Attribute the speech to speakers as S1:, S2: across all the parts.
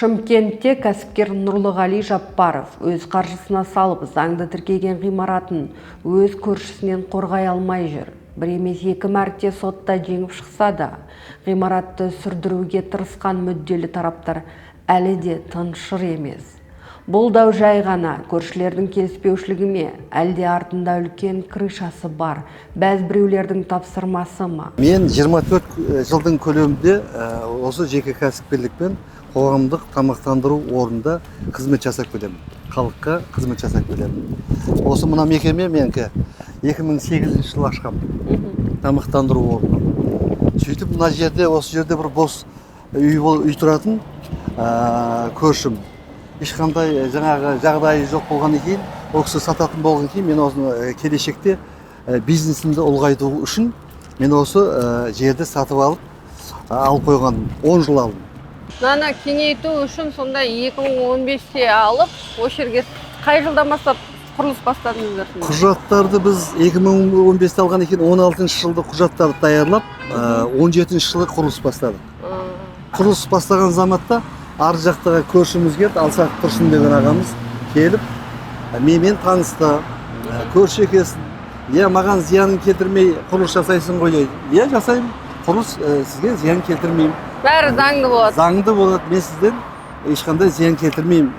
S1: Шымкентте кәсіпкер Нұрлығали Жаппаров өз қаржысына салып заңды тіркеген ғимаратын өз көршісінен қорғай алмай жүр. Бір емес екі мәрте сотта жеңіп шықса да, ғимаратты сүрдіруге тырысқан мүдделі тараптар әлі де тыншыр емес. Бұл дау жай ғана көршілердің келіспеушілігі ме, әлде артында үлкен крышасы бар, біреулердің тапсырмасы ма?
S2: Мен 24 жылдың көлемінде осы жеке кәсіпкерлікпен қоғамдық тамақтандыру орнында қызмет жасап келемін. Халыққа қызмет жасап келемін. Осы мына мекеме менікі 2008 жылы ашқам. Тамақтандыру орны. Сөйтіп мына жерде, осы жерде бір бос үй тұратын көршім. Ешқандай жаңағы жағдайы жоқ болғаннан кейін, ол кісі сататын болған кейін, мен осы келешекте бизнесімді ұлғайту үшін мен осы жерді сатып алып қойғаным. 10 жыл алдым.
S1: Наны кеңейту үшін сонда 2015-те алып, осы жерге қай жылдан бастап құрылыс бастадыңыздар?
S2: Құжаттарды біз 2015-те алған екен, 16 жылда құжаттарды даярлап, 17 жылы құрылыс бастадық. Құрылыс бастаған заматта ар жақтағы көршіміз келді, Алсақ Тұрсын деген ағамыз келіп, менімен танысты, көрші екесің, маған зиянын келтірмей құрылыс жасайсың ғой дейді. Жасаймын, құрылыс сізге зиян келтірмеймін.
S1: Бәрі заңды болады.
S2: Заңды болады, мен сізден ешқандай зиян келтірмеймін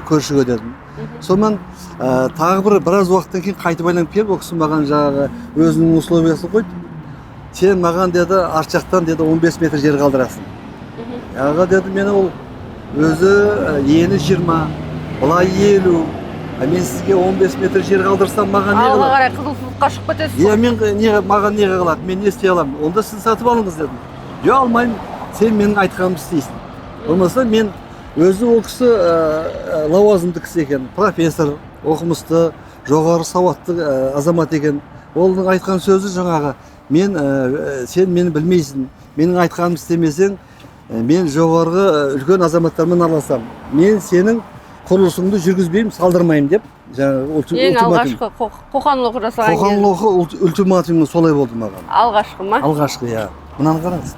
S2: көршіге дедім. Сонымен тағы біраз уақыттан кейін қайтып айланып келіп, ол кісі маған жаңағы өзінің условиясын қойды. Сен маған деді, арт жақтан деді 15 метр жер қалдырасың. Аға деді, мен ол өзі ені 20, бұлай 50. Мен сізге 15 метр жер қалдырсам, маған не қалады?
S1: Алға қарай қызылсыздыққа шығып кетесіз.
S2: Маған не қалады? Мен не істей аламын? Онда сіз сатып алыңыз дедім. Алмаймын. Сен менің айтқанымды істейсің. Болмаса мен өзі ол кісі лауазымды кісі екен, профессор, оқымысты, жоғары сауатты азамат екен. Оның айтқан сөзі жаңағы, сен мені білмейсің, менің айтқанымды істемесең, мен жоғарғы үлкен азаматтармен араласам. Мен сенің құрылысыңды жүргізбеймін, салдырмаймын деп.
S1: Ең алғашқы Қоқан-лоқы жасаған кезде.
S2: Қоқан-лоқы ультиматумы солай болды маған.
S1: Алғашқы ма?
S2: Алғашқы, иә. Мынаны қараңыз,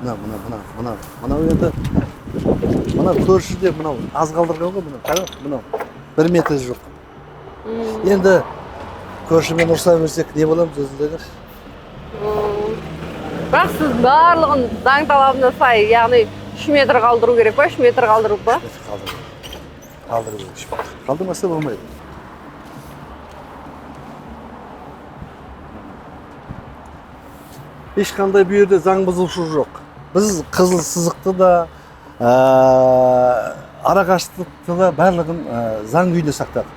S2: мына көршіде мынау аз қалдырған ғой, мынау 1 метр жоқ. Енді көршімен ұрса берсек не боламыз өзіңдер?
S1: Бірақ сіз барлығын заң талабына сай, яғни 3 метр қалдыру керек па, 3 метр қалдыру па?
S2: Қалдыру керек. Қалдырмаса болмайды. Ешқандай бұл жерде заң бұзушылық жоқ. Біз қызыл сызықты да, арақашықтықты да барлығын заң күйінде сақтадық.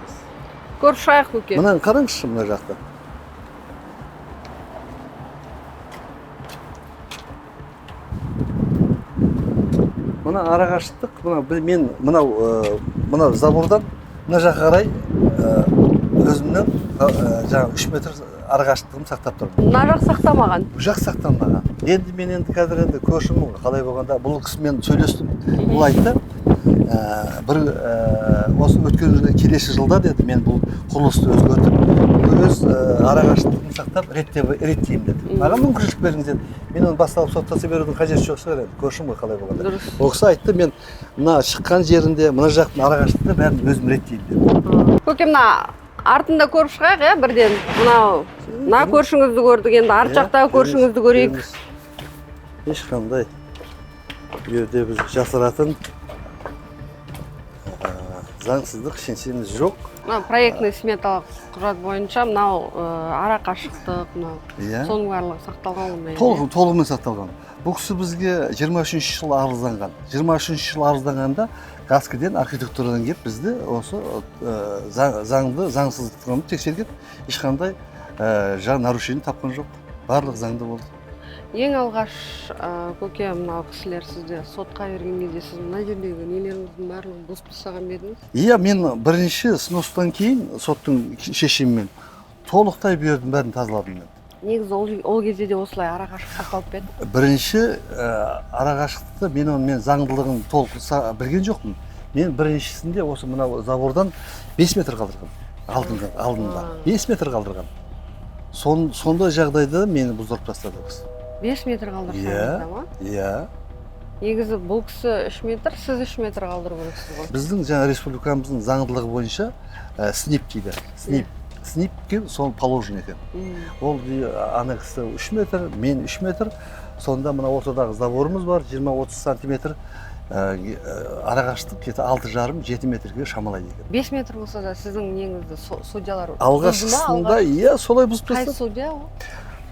S1: Көрші шайық көке.
S2: Мына қараңызшы мына жақта. Мына арақашықтық, мен мынау забордан мына жаққа қарай өзімнен 3 метр арақашықтығын сақтап тұрмын.
S1: Мына жақ сақтамаған?
S2: Бұл жақ сақтамаған. Енді мен қазір көршімін, қалай болғанда бұл кісімен сөйлестім. Бұл айтты, осы өткен келесі жылда деді, мен бұл құрылысты өзгертіп, өз арақашықтығын сақтап реттеймін деді. Маған мүмкіншілік беріңіз деді. Мен оны басталып соттаса берудің қажеті жоқ шығар еді. Көршім ғой қалай болғанда. Ол кісі айтты, мен мына шыққан жерінде, мына жақтың арақашықтығында бәрін өзім реттеймін деді.
S1: Көке, мына артында көріп шығайық, бірден мына көршіңізді көрдік, енді арт жақтағы көршіңізді көрейік.
S2: Ешқандай жерде біз жасыратын заңсыздық шеншеміз жоқ.
S1: Проектный сметалық құжат бойынша мынау арақашықтық, соның барлығы сақталған ғой?
S2: Толығымен сақталған. Бұл кісі бізге 23 жыл арызданған. 23 жыл арызданғанда Гаскіден, архитектурадан келіп бізді осы заңсыздықтығын тексерген, ешқандай нарушение тапқан жоқ. Барлық заңды болды.
S1: Ең алғаш көке, мынау кісілер сізде сотқа берген кезде сіз мына жердегі нелеріңіздің барлығын бұзып тастаған ба едіңіз?
S2: Иә, мен бірінші сностан кейін соттың шешімімен толықтай бердім, бәрін тазаладым мен.
S1: Негізі ол кезде де осылай арақашықтық сақталып па еді?
S2: Бірінші арақашықтықты мен заңдылығын толық білген жоқпын. Мен біріншісінде осы мынау забордан 5 метр қалдырған. Алдында 5 метр қалдырған. Сондай жағдайда мені бұздырып тастады.
S1: 5 метр қалдырсаңыз да ма?
S2: Иә.
S1: Негізі бұл кісі 3 метр, сіз 3 метр қалдыру керексіз ғой.
S2: Біздің жаңа республикамыздың заңдылығы бойынша СНИП дейді. СНИПке сол положен екен. Ол ана кісі 3 метр, мен 3 метр. Сонда мына ортадағы заборымыз бар, 20-30 сантиметр. Арақашықтық 6,5-7 метрге шамалайды екен.
S1: 5 метр болса да сіздің неңізді судьялар
S2: алғашқысында солай бұзып тастады.
S1: Қай судья ол?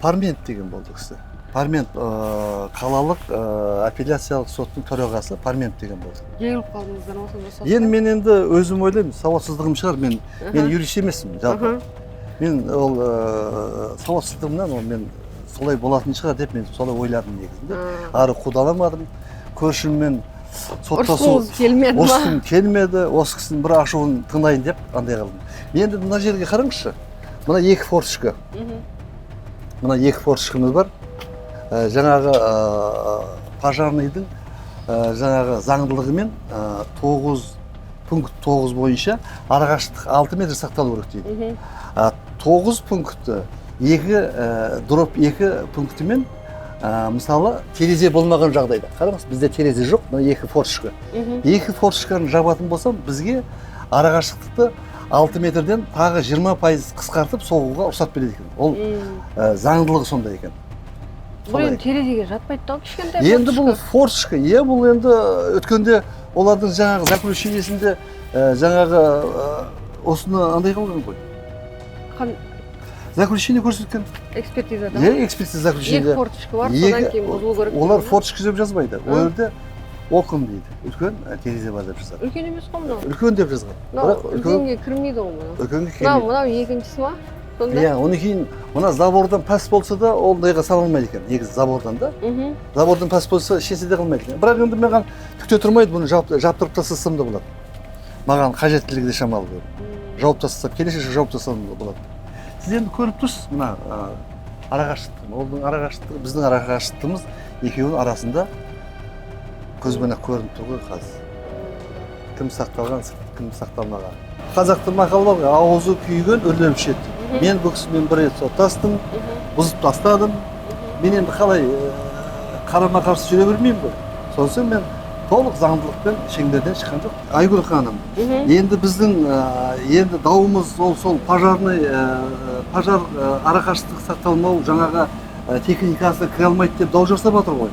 S2: Пармент деген болды кісі. Пармент қалалық апелляциялық соттың төрағасы Пармент деген болды.
S1: Жеңіліп қалдыңыздар ма сонда сотта?
S2: Енді мен өзім ойлаймын, сауатсыздығым шығар, мен юрист емеспін жалпы. Мен ол сауатсыздығымнан мен солай болатын шығар деп мен солай ойладым негізінде. Ары қудаламадым. Көршіммен
S1: соттасу
S2: келмеді, осы кісінің бір ашуын тыңдайын деп андай қылдым. Енді мына жерге қараңызшы. Мына 2 форточка. Мына 2 форточкамыз бар. Жаңағы пожарныйдың жаңағы заңдылығымен 9.9 бойынша арақашықтық 6 метр сақталу керек дейді. 9 пункті 2/2 пунктімен мысалы терезе болмаған жағдайда. Қараңыз, бізде терезе жоқ, мына 2 форточка. 2 форточканы жабатын болсам, бізге арақашықтықты 6 метрден тағы 20% қысқартып соғуға рұқсат береді екен. Ол заңдылығы сондай екен.
S1: Бұл енді терезеге жатпайды да, кішкентай форточка.
S2: Енді бұл форточка, бұл енді өткенде олардың жаңағы заключениесінде жаңағы осыны андай қылған ғой. Заключение көрсеткен.
S1: Экспертизада.
S2: Экспертиза заключение.
S1: 2 форточка бар, содан кейін бұзылу керек.
S2: Олар форточка деп жазбайды. Ол жерде окон дейді. Үлкен терезе бар деп жазады.
S1: Үлкен емес қой мынау.
S2: Үлкен деп жазған.
S1: Бірақ үлкенге кірмейді ғой мынау.
S2: Үлкенге кірмейді.
S1: Мынау екіншісі ма? Сонда?
S2: Оны кейін мына забордан пәс болса да ол дайға салынбайды екен. Негізі забордан да. Забордан пәс болса шесе де қылмайды екен. Бірақ енді маған түкте тұрмайды, бұны жаптырып тастасам да болады. Маған қажеттілігі де шамалы көрінеді. Жауып тастасам, келешекте жауып тастасам да болады. Сіз енді көріп тұрсыз, мына арақашықтық. Олардың арақашықтығы, біздің арақашықтығымыз екеуінің арасында көзбен ақ көрініп тұр ғой қазір. Кім сақталған, кім сақталмаған. Қазақта мақал бар, аузы күйген үрлеп ішеді. Мен бұл кісімен бір рет соттастым, бұзып тастадым. Мен енді қалай қарама-қарсы жүре бермеймін ғой. Сонысын мен толық заңдылықпен шеңберден шыққан жоқ. Айгүл ханым, енді біздің енді дауымыз сол пожар арақашықтық сақталмау, жаңағы техникасы кіре алмайды деп дау жасап жатыр ғой.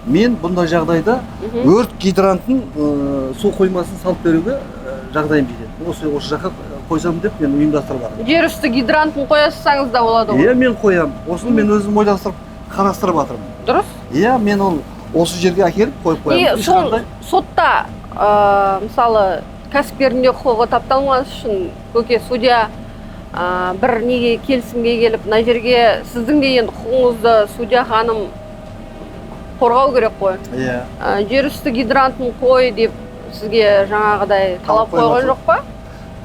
S2: Мен бұндай жағдайда өрт гидрантын су қоймасын салып беруге жағдайым береді. Осы жаққа қойсам деп мен ұйымдастырып жатырмын.
S1: Жер үсті гидранттын қоясаңыз да болады ғой.
S2: Мен қоям. Осыны мен өзім ойластырып, қарастырып жатырмын.
S1: Дұрыс?
S2: Мен ол осы жерге әкеліп қойып қоямын.
S1: Сотта мысалы кәсіпкерінде құқығы тапталмас үшін көке судья бір неге келісімге келіп, мына жерге сіздің де енді құқығыңызды судья ханым қорғау керек қой. Жер үсті гидрантын қой деп сізге жаңағыдай талап қойған жоқ па?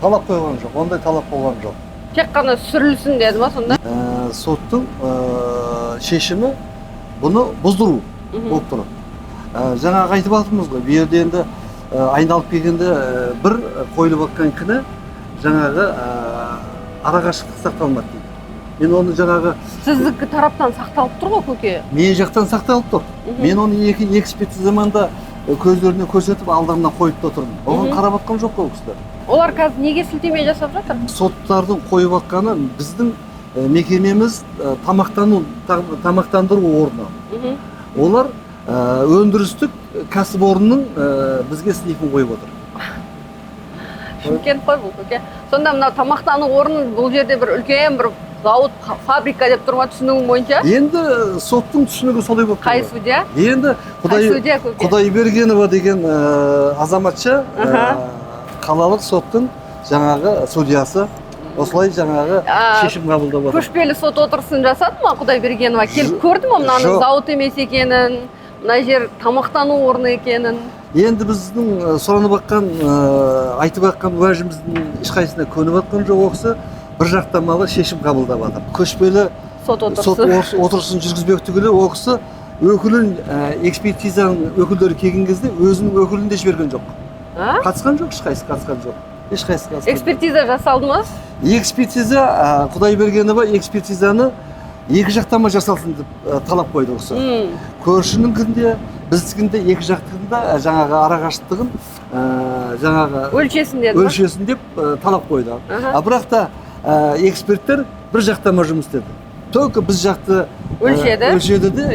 S2: Талап қойған жоқ, ондай талап қойған жоқ.
S1: Тек қана сүрілсін деді ма сонда?
S2: Соттың шешімі бұны бұздыру болып тұр. Жаңағы айтып жатырмыз ғой, бұл жерде енді айналып келгенде бір қойылып жатқан күні жаңағы арақашықтық сақталмады дейді. Мен оны жаңағы
S1: сіздікі тараптан сақталып тұр ғой көке?
S2: Мен жақтан сақталып тұр. Мен оны екі экспертизаманда көздеріне көрсетіп алдымнан қойып та тұрмын. Оған қарап жатқан жоқ қой кісілер.
S1: Олар қазір неге сілтеме жасап жатыр?
S2: Соттардың қойып жатқаны біздің мекемеміз тамақтандыру орны. Олар өндірістік кәсіпорынның бізге снифін қойып отыр.
S1: Шымкент қой бұл көке. Сонда мына тамақтану орнын бұл жерде бір үлкен бір зауыт, фабрика деп тұрма түсінігім бойынша?
S2: Енді соттың түсінігі солай болып тұр.
S1: Қай судья?
S2: Енді Құдайбергенова деген азаматша қалалық соттың жаңағы судьясы осылай жаңағы шешім қабылдап отыр.
S1: Көшпелі сот отырысын жасады ма Құдайбергенова? Келіп көрді ме мынаның зауыт емес екенін, мына жер тамақтану орны екенін?
S2: Енді біздің сұранып жатқан, айтып жатқан уәжіміздің ешқайсысына көніп жатқан жоқ, оқысы бір жақтамалы шешім қабылдап жатыр. Көшпелі
S1: сот
S2: отырысын жүргізбек түгілі оқысы өкілін, экспертизаның өкілдері келген кезде өзінің өкілін де жіберген жоқ. Қатысқан жоқ, ешқайсысы қатысқан жоқ.
S1: Экспертиза жасалды ма?
S2: Экспертиза, Құдайбергенова экспертизаны екі жақтама жасалсын деп талап қойды осы. Көршінің күнде біздікінде екі жақтығында жаңағы арақашықтығын жаңағы өлшесін деп талап қойды. Бірақ та эксперттер бір жақтама жұмыс істеді. Только біз жақты өлшеді де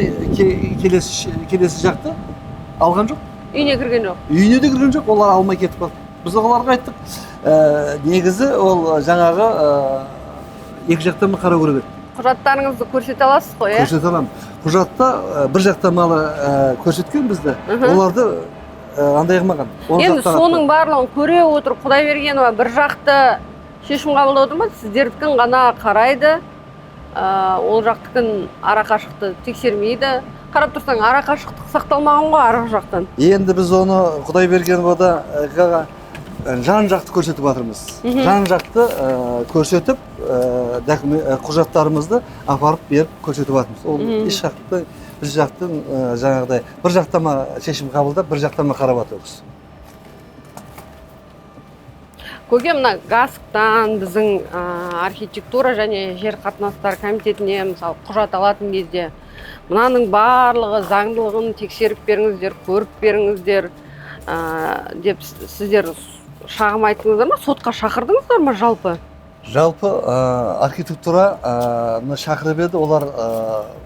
S2: келесі жақты алған жоқ.
S1: Үйіне кірген жоқ.
S2: Үйіне де кірген жоқ, олар алмай кетіп қалды. Біз оларға айттық, негізі ол жаңағы екі жақтама қарау керек еді.
S1: Құжаттарыңызды көрсете аласыз ғой, е?
S2: Көрсете аламын. Құжатта бір жақтамалы көрсеткен бізді, оларды андай қылмаған.
S1: Енді соның барлығын көре отырып, Құдайбергенова бір жақты шешім қабылдап отыр ма? Сіздердікін ғана қарайды, ол жақтікін арақашықты тексермейді. Қарап тұрсаң, арақашықтық сақталмаған ғой арғы жақтан.
S2: Енді біз оны Құдайбергеновада жан жақты көрсетіп жатырмыз. Жан жақты көрсетіп, құжаттарымызды апарып беріп көрсетіп жатырмыз. Ол еш жақты, біз жақтың жаңағыдай бір жақтама шешім қабылдап, бір жақтама қарап жатырмыз.
S1: Көке, мына ГАСК-тан біздің архитектура және жер қатынастары комитетіне мысалы құжат алатын кезде мынаның барлығы заңдылығын тексеріп беріңіздер, көріп беріңіздер деп сіздер шағым айттыңыздар ма? Сотқа шақырдыңыздар ма жалпы?
S2: Жалпы архитектура шақырып еді, олар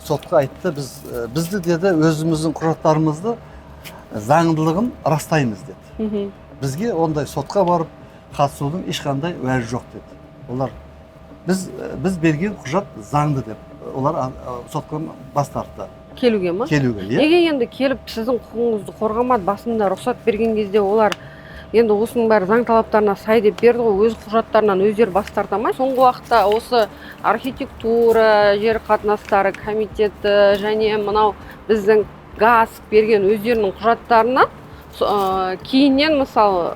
S2: сотқа айтты, бізді деді өзіміздің құжаттарымызды заңдылығын растаймыз деді. Бізге ондай сотқа барып қатысудың ешқандай уәжі жоқ деді. Олар біз берген құжат заңды деп, олар сотқа бас тартты.
S1: Келуге ма?
S2: Келуге, иә.
S1: Неге енді келіп сіздің құқығыңызды қорғамады, басында рұқсат берген кезде олар енді осының бәрі заң талаптарына сай деп берді ғой, өз құжаттарынан өздері бас тарта ма? Соңғы уақытта осы архитектура, жер қатынастары комитеті және мынау біздің ГАСК берген өздерінің құжаттарына кейіннен мысалы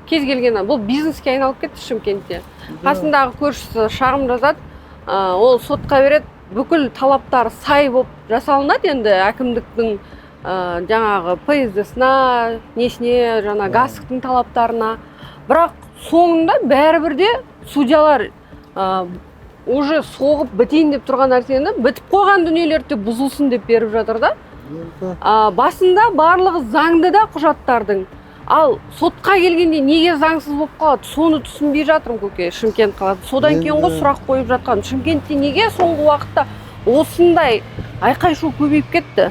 S1: кез келген бұл бизнеске айналып кетті Шымкентте. Қасындағы көршісі шағым жазады, ол сотқа береді, бүкіл талаптары сай болып жасалынады енді әкімдіктің жаңағы ПСД-сына, несіне, жаңа ГАСК-тың талаптарына. Бірақ соңында бәрібір де судьялар уже соғып бітейін деп тұрған нәрсені бітіп қойған дүниелерді бұзылсын деп беріп жатыр да. Басында барлығы заңды да құжаттардың. Ал сотқа келгенде неге заңсыз болып қалады? Соны түсінбей жатырмын көке, Шымкент қаласы. Содан кейін ғой сұрақ қойып жатқан. Шымкентте неге соңғы уақытта осындай айқай-шу көбейіп кетті?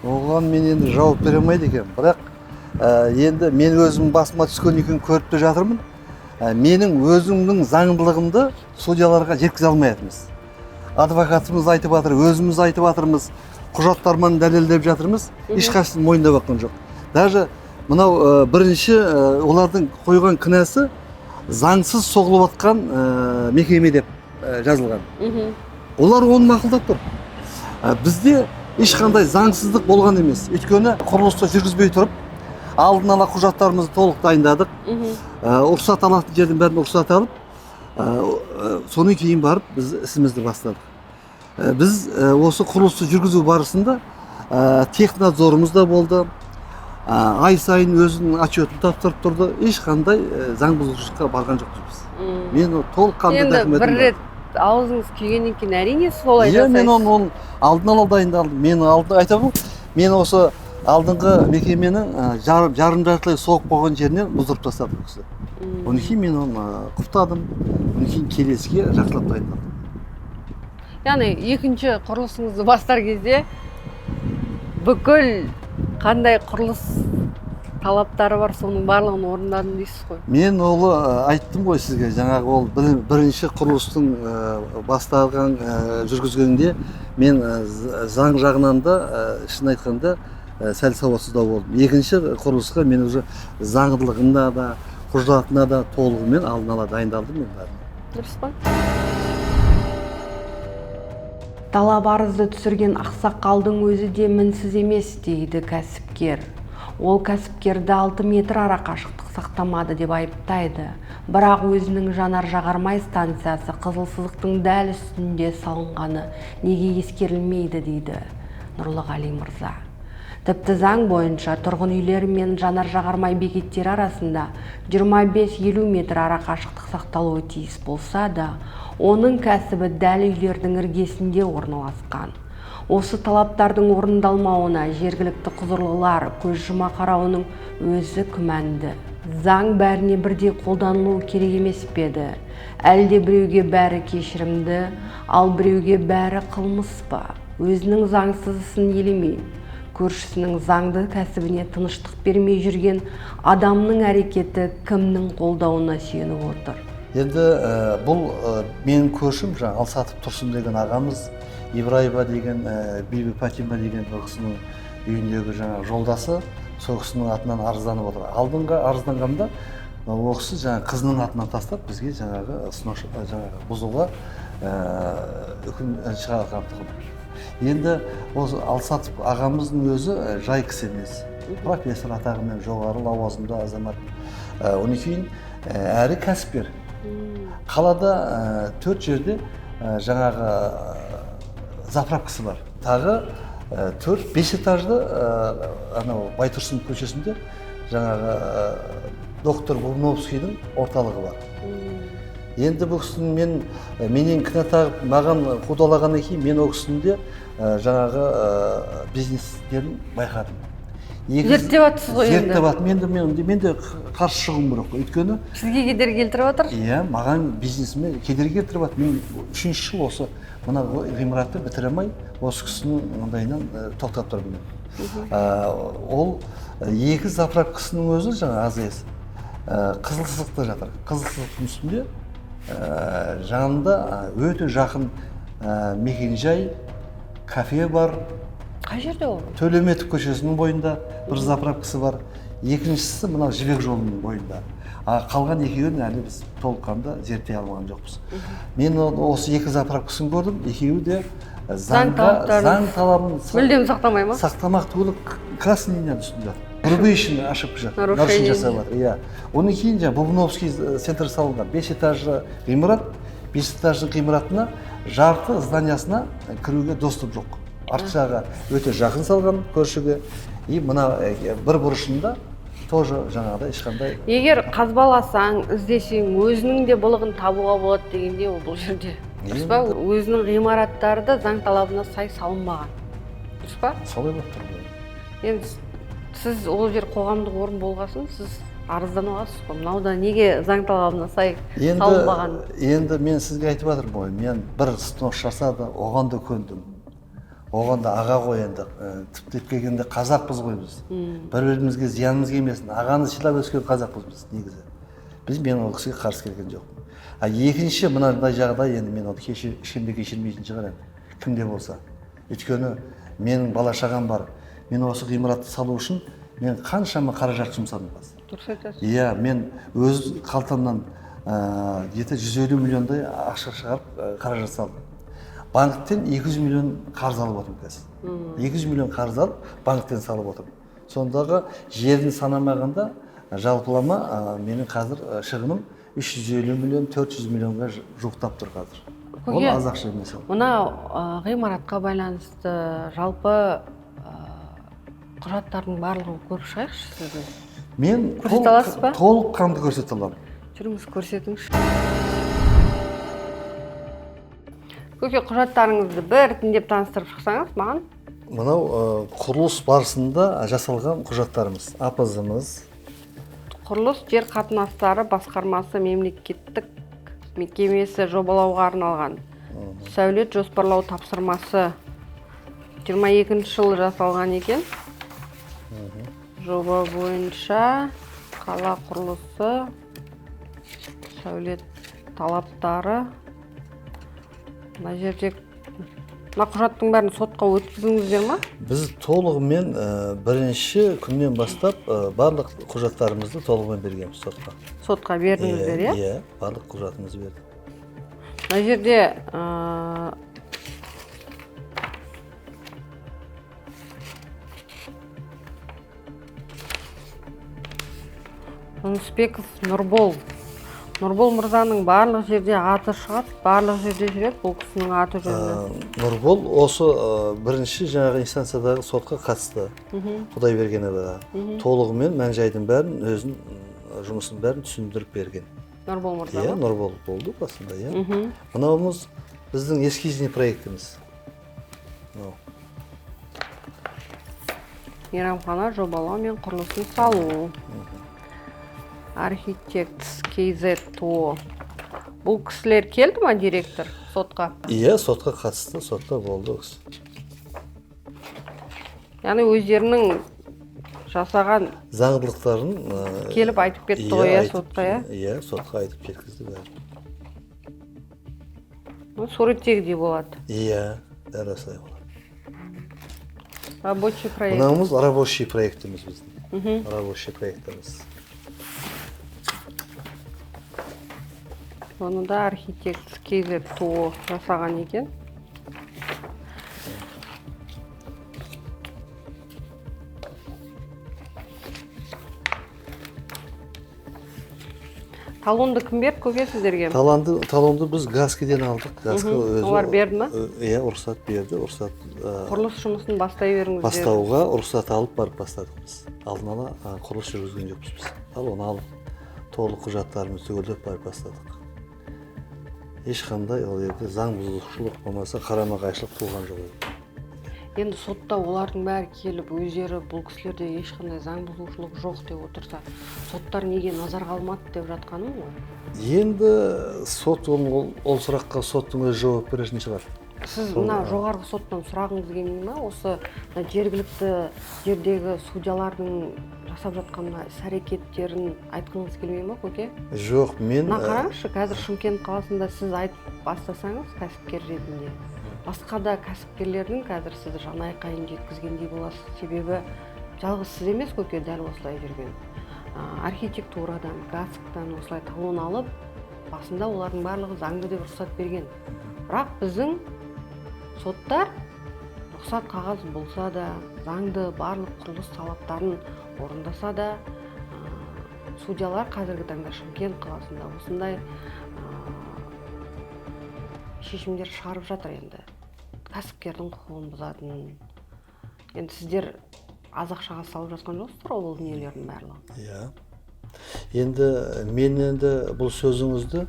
S2: Оған мен енді жауап бере алмайды екен. Бірақ енді мен өзім басыма түскен екен көріп те жатырмын. Менің өзімнің заңдылығымды судьяларға жеткізе алмай жатырмыз. Адвокатымыз айтып жатыр, өзіміз айтып жатырмыз, құжаттармен дәлелдеп жатырмыз. Ешқайсысын мойындап жатқан жоқ. Даже мынау бірінші олардың қойған кінәсі заңсыз соғылып жатқан мекеме деп жазылған. Олар оны мақұлдап тұр. Бізде ешқандай заңсыздық болған емес. Өйткені құрылысты жүргізбей тұрып, алдын ала құжаттарымызды толық дайындадық. Рұқсат алатын жердің бәрін рұқсат алып, содан кейін барып біз ісімізді бастадық. Біз осы құрылысты жүргізу барысында технадзорымыз да болды. Ай сайын өзінің отчетін тапсырып тұрды. Ешқандай заң бұзушылыққа барған жоқпыз. Мен толыққанды документім бар.
S1: Енді бір рет аузыңыз күйгеннен кейін әрине солай жасайсыз.
S2: Мен оны алдын ала дайындалдым. Мен алдын айтамын, мен осы алдыңғы мекеменің жарым-жартылай соғып қойған жерінен бұздырып тастадым кісі. Онан кейін мен оны құптадым. Онан кейін келесіге жақсылап дайындалдым.
S1: Яғни екінші құрылысыңызды бастар кезде бүкіл қандай құрылыс талаптары бар, соның барлығын орындадым дейсіз ғой?
S2: Мен олы айттым ғой сізге, жаңағы ол бірінші құрылыстың басталған жүргізгенде мен заң жағынан да шын айтқанда сәл сауатсыздау болдым. Екінші құрылысқа мен уже заңдылығында да, құжатына да толығымен алдын ала дайындалдым мен бәрін.
S1: Дұрыс па?
S3: Талап арызды түсірген ақсақалдың өзі де мінсіз емес дейді кәсіпкер. Ол кәсіпкерді 6 метр арақашықтық сақтамады деп айыптайды. Бірақ өзінің жанар-жағармай станциясы қызылсыздықтың дәл үстінде салынғаны неге ескерілмейді дейді Нұрлығали мырза. Тіпті заң бойынша тұрғын үйлер мен жанар-жағармай бекеттері арасында 25-50 метр арақашықтық сақталуы тиіс болса да, оның кәсібі дәл үйлердің іргесінде орналасқан.
S1: Осы талаптардың орындалмауына жергілікті құзырлылар көз жұма қарауының өзі күмәнді. Заң бәріне бірдей қолданылуы керек емес пе еді? Әлде біреуге бәрі кешірімді, ал біреуге бәрі қылмыс па? Өзінің заңсыз ісін елемей, көршісінің заңды кәсібіне тыныштық бермей жүрген адамның әрекеті кімнің қолдауына сүйеніп отыр?
S2: Енді бұл менің көршім, Алсатов Тұрсын деген ағамыз, Ибраева деген, Бибі Патима деген бұл кісінің үйіндегі жолдасы, сол кісінің атынан арызданып отыр. Алдыңғы арызданғанда ол кісі қызының атынан тастап бізге бұзуға үкім шығарған тұғын. Енді осы Алсатов ағамыздың өзі жай кісі емес, профессор атағымен жоғары лауазымды азамат. Одан кейін әрі кәсіпкер. Қалада 4 жерде заправкасы бар. Тағы 4-5 этажды Байтұрсын көшесінде доктор Бубновскийдің орталығы бар. Енді бұл кісінің менен кінә тағып маған қудалағаннан кейін мен ол кісінде бизнестерін байқадым.
S1: Зерттеп атсыз ғой енді.
S2: Зерттеп аттым. Мен де қарсы шығуым керек қой. Өйткені
S1: сізге кедергі келтіріп отыр?
S2: Иә, маған бизнесіме кедергі келтіріп атыр. Мен 3-ші жыл осы мына ғимаратты бітіре алмай, осы кісінің маңдайынан тоқтап тұрмын. Ол 2 заправкасының өзі АЗС Қызылсыздықта жатыр. Қызылсыздықтың үстінде жанында өте жақын мекенжай, кафе бар.
S1: Қай жерде ол?
S2: Төлеметов көшесінің бойында бір заправкасы бар. Екіншісі мынау Жібек жолының бойында. Қалған екеуін әлі біз толыққанды зерттей алған жоқпыз. Мен осы 2 заправкасын көрдім. Екеуі де заң талабын
S1: мүлдем сақтамай ма?
S2: Сақтамақ түгілі красный линия үстінде. Грубейшін ашып жатыр. Нарушение жасап жатыр. Иә. Одан кейін Бубновский центр салынған. 5 этажды ғимарат, 5 этажды ғимаратына жарты зданиясына кіруге доступ жоқ. Арт жағы өте жақын салған көршіге. Мына бір бұрышында тоже ешқандай.
S1: Егер қазбаласаң, іздесең, өзінің де былығын табуға болады дегенде ол бұл жерде. Дұрыс па? Өзінің ғимараттары да заң талабына сай салынбаған. Дұрыс па?
S2: Солай болып тұр.
S1: Енді сіз ол жер қоғамдық орын болғасын, сіз арыздануғасыз ғой. Мынауда неге заң талабына сай салынбаған?
S2: Енді мен сізге айтып жатырмын ғой, мен бір снос жасады, оған да көндім. Оған да аға ғой енді, тіптеп келгенде қазақпыз ғой біз. Бір-бірімізге зиянымыз келмесін. Ағаны сыйлап өскен қазақпыз біз негізі. Мен ол кісіге қарсы келген жоқпын. Екінші мынандай жағдай, енді мен оны ешкімде кешірмейтін шығар енді, кімде болса. Өйткені менің бала шағам бар. Мен осы ғимаратты салу үшін мен қаншама қаражат жұмсадым.
S1: Дұрыс айтасыз.
S2: Иә, мен өз қалтамнан 150 миллиондай ақша шығарып қаражат салдым. Банктен 200 миллион қарыз алып отырмын қазір. 200 миллион қарыз алып, банктен салып отырмын. Сондағы жерін санамағанда жалпылама менің қазір шығыным 350 миллион, 400 миллионға жуықтап тұр қазір. Ол аз ақша емес.
S1: Мына ғимаратқа байланысты жалпы құжаттардың барлығын көріп шығайықшы сізді.
S2: Мен толыққанды көрсете аламын.
S1: Жүріңіз, көрсетіңізші. Көке, құжаттарыңызды біртіндеп таныстырып шықсаңыз маған?
S2: Мынау құрылыс барысында жасалған құжаттарымыз, АПЗ-мыз.
S1: Құрылыс жер қатынастары басқармасы мемлекеттік мекемесі жобалауға арналған. Сәулет жоспарлау тапсырмасы 22 жылы жасалған екен. Жоба бойынша қала құрылысы, сәулет талаптары. Мына жерде құжаттың бәрін сотқа өткіздіңіздер ма?
S2: Біз толығымен бірінші күннен бастап барлық құжаттарымызды толығымен бергенбіз сотқа.
S1: Сотқа бердіңіздер, иә?
S2: Иә, барлық құжатымызды бердік.
S1: Мына жерде Жүнісбеков Нұрбол. Нұрбол мырзаның барлық жерде аты шығады, барлық жерде жүреді, бұл кісінің аты жөнді.
S2: Нұрбол осы бірінші инстанциядағы сотқа қатысты. Құдайбергеноваға. Толығымен мән-жайдың бәрін, өзінің жұмысын бәрін түсіндіріп берген.
S1: Нұрбол мырза.
S2: Иә, Нұрбол болды басында, иә. Мынауымыз біздің эскизный проектіміз.
S1: мейрамхана жобалау мен құрылысын салу. Архитект KZ-то. Бұл кісілер келді ма, директор, сотқа?
S2: Иә, сотқа қатысты, сотта болды ол кісі.
S1: Яғни өздерінің жасаған
S2: Заңдылықтарын
S1: келіп айтып кетті ғой, сотқа, иә?
S2: Иә, сотқа айтып жеткізді бәрі.
S1: Суреттегідей болады.
S2: Иә, дәл осылай болады.
S1: Рабочий проект.
S2: Мынауымыз рабочий проектіміз біздің. Рабочий проектіміз.
S1: Оны да архитект KZ-то жасаған екен. Талонды кім берді, көке, сіздерге?
S2: Талонды біз Газкіден алдық.
S1: Олар берді ма?
S2: Иә, рұқсат берді.
S1: Құрылыс жұмысын бастай беріңіздер.
S2: Бастауға рұқсат алып барып бастадық біз. Алдын ала құрылыс жүргізген жоқпыз біз. Талон алып, толық құжаттарымызды түгелдеп барып бастадық. Ешқандай ол жерде заң бұзушылық болмаса қарама-қайшылық туған жоқ.
S1: Енді сотта олардың бәрі келіп, өздері бұл кісілерде ешқандай заң бұзушылық жоқ деп отырса, соттар неге назарға алмады деп жатқаным ғой?
S2: Енді сот ол сұраққа соттың өзі жауап беретін шығар.
S1: Сіз мына жоғарғы соттан сұрағыңыз келмей ма? Осы жергілікті жердегі судьялардың жасап жатқан іс-әрекеттерін айтқыңыз келмей ма, көке?
S2: Жоқ, мен...
S1: Мына қараңызшы, қазір Шымкент қаласында сіз айтып бастасаңыз кәсіпкер ретінде, басқа да кәсіпкерлердің қазір сізді жан айқайын жеткізгендей боласыз. Себебі жалғыз сіз емес, көке, дәл осылай жүрген. Архитектурадан, ГАСК-тан осылай талон алып, басында олардың барлығы заңды деп рұқсат берген. Бірақ біздің соттар рұқсат қағаз болса да, заңды барлық құрылыс талаптарын орындаса да, судьялар қазіргі таңда Шымкент қаласында осындай шешімдер шығарып жатыр енді. Кәсіпкердің құқығын бұзатын. Енді сіздер аз ақшаға салып жатқан жоқсыздар ол дүниелердің барлығы.
S2: Иә. Енді мен бұл сөзіңізді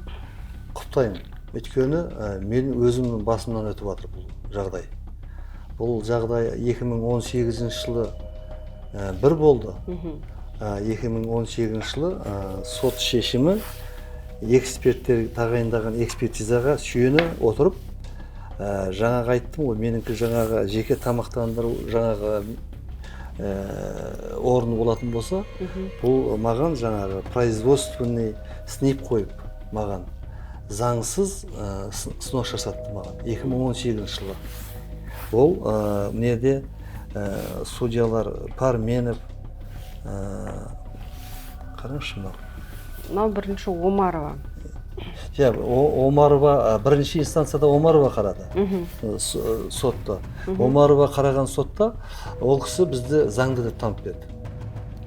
S2: құптаймын. Өйткені мен өзімнің басымнан өтіп жатыр бұл жағдай. Бұл жағдай 2018 жылы бір болды. 2018 жылы сот шешімі эксперттер тағайындаған экспертизаға сүйене отырып, жаңағы айттым ғой, меніңкі жаңағы жеке тамақтандыру жаңағы орны болатын болса, бұл маған жаңағы производственный снип қойып, маған заңсыз сынақ жасатты маған 2018 жылы. Ол неде судьялар Парменов, қараңызшы мынау.
S1: Мынау бірінші Омарова.
S2: Омарова бірінші инстанцияда Омарова қарады сотта. Омарова қараған сотта ол кісі бізді заңды деп танып берді.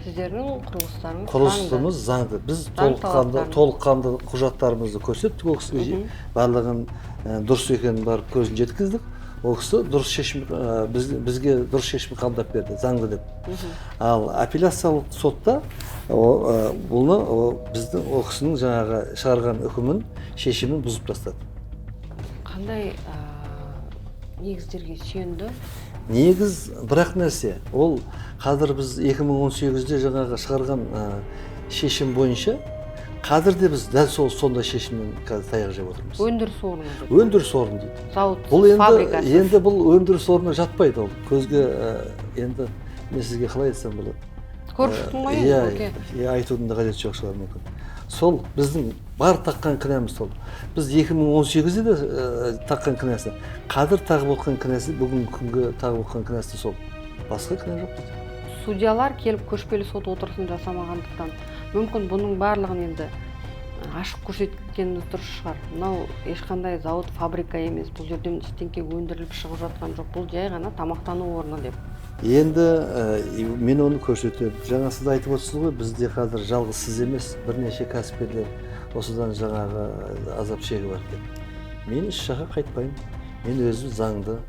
S1: Сіздердің
S2: құрылысымыз заңды. Біз толыққанды құжаттарымызды көрсеттік ол кісіге, барлығын дұрыс екенін барып көзін жеткіздік. Ол кісі дұрыс шешім, бізге дұрыс шешім қабылдап берді, заңды деп. Ал апелляциялық сотта бұны біздің ол кісінің жаңағы шығарған үкімін, шешімін бұзып тастады.
S1: Қандай негіздерге сүйенді?
S2: Негіз бірақ нәрсе, ол қазір біз 2018-де жаңағы шығарған шешім бойынша қазірде біз дәл сондай шешіммен таяқ жеп отырмыз.
S1: Өндіріс орны дейді.
S2: Өндіріс орны дейді.
S1: Зауыт,
S2: фабрикасы. Енді бұл өндіріс орны жатпайды ол. Көзге енді мен сізге қалай айтсам болады.
S1: Көршісің ғой енді?
S2: Иә, айтудың да қажеті жоқ шығар мүмкін. Сол біздің бар таққан кінәміз сол. Біз 2018-де де таққан кінәсі. Қазір тағып отқан кінәсі, бүгінгі күнге тағып отқан кінәсі сол. Басқа кінә жоқ дейді.
S1: Судьялар келіп көшпелі сот отырысын жасамағандықтан мүмкін бұның барлығын енді ашық көрсеткеніміз дұрыс шығар. Мынау ешқандай зауыт, фабрика емес, бұл жерден ештеңке өндіріліп шығып жатқан жоқ. Бұл жай ғана тамақтану орны деп.
S2: Енді мен оны көрсетемін. Жаңа сіз айтып отырсыз ғой, бізде қазір жалғыз сіз емес, бірнеше кәсіпкерлер осыдан жаңағы азап шегіп жатыр деп. Мен еш жаққа қайтпаймын. Мен өзім заңды,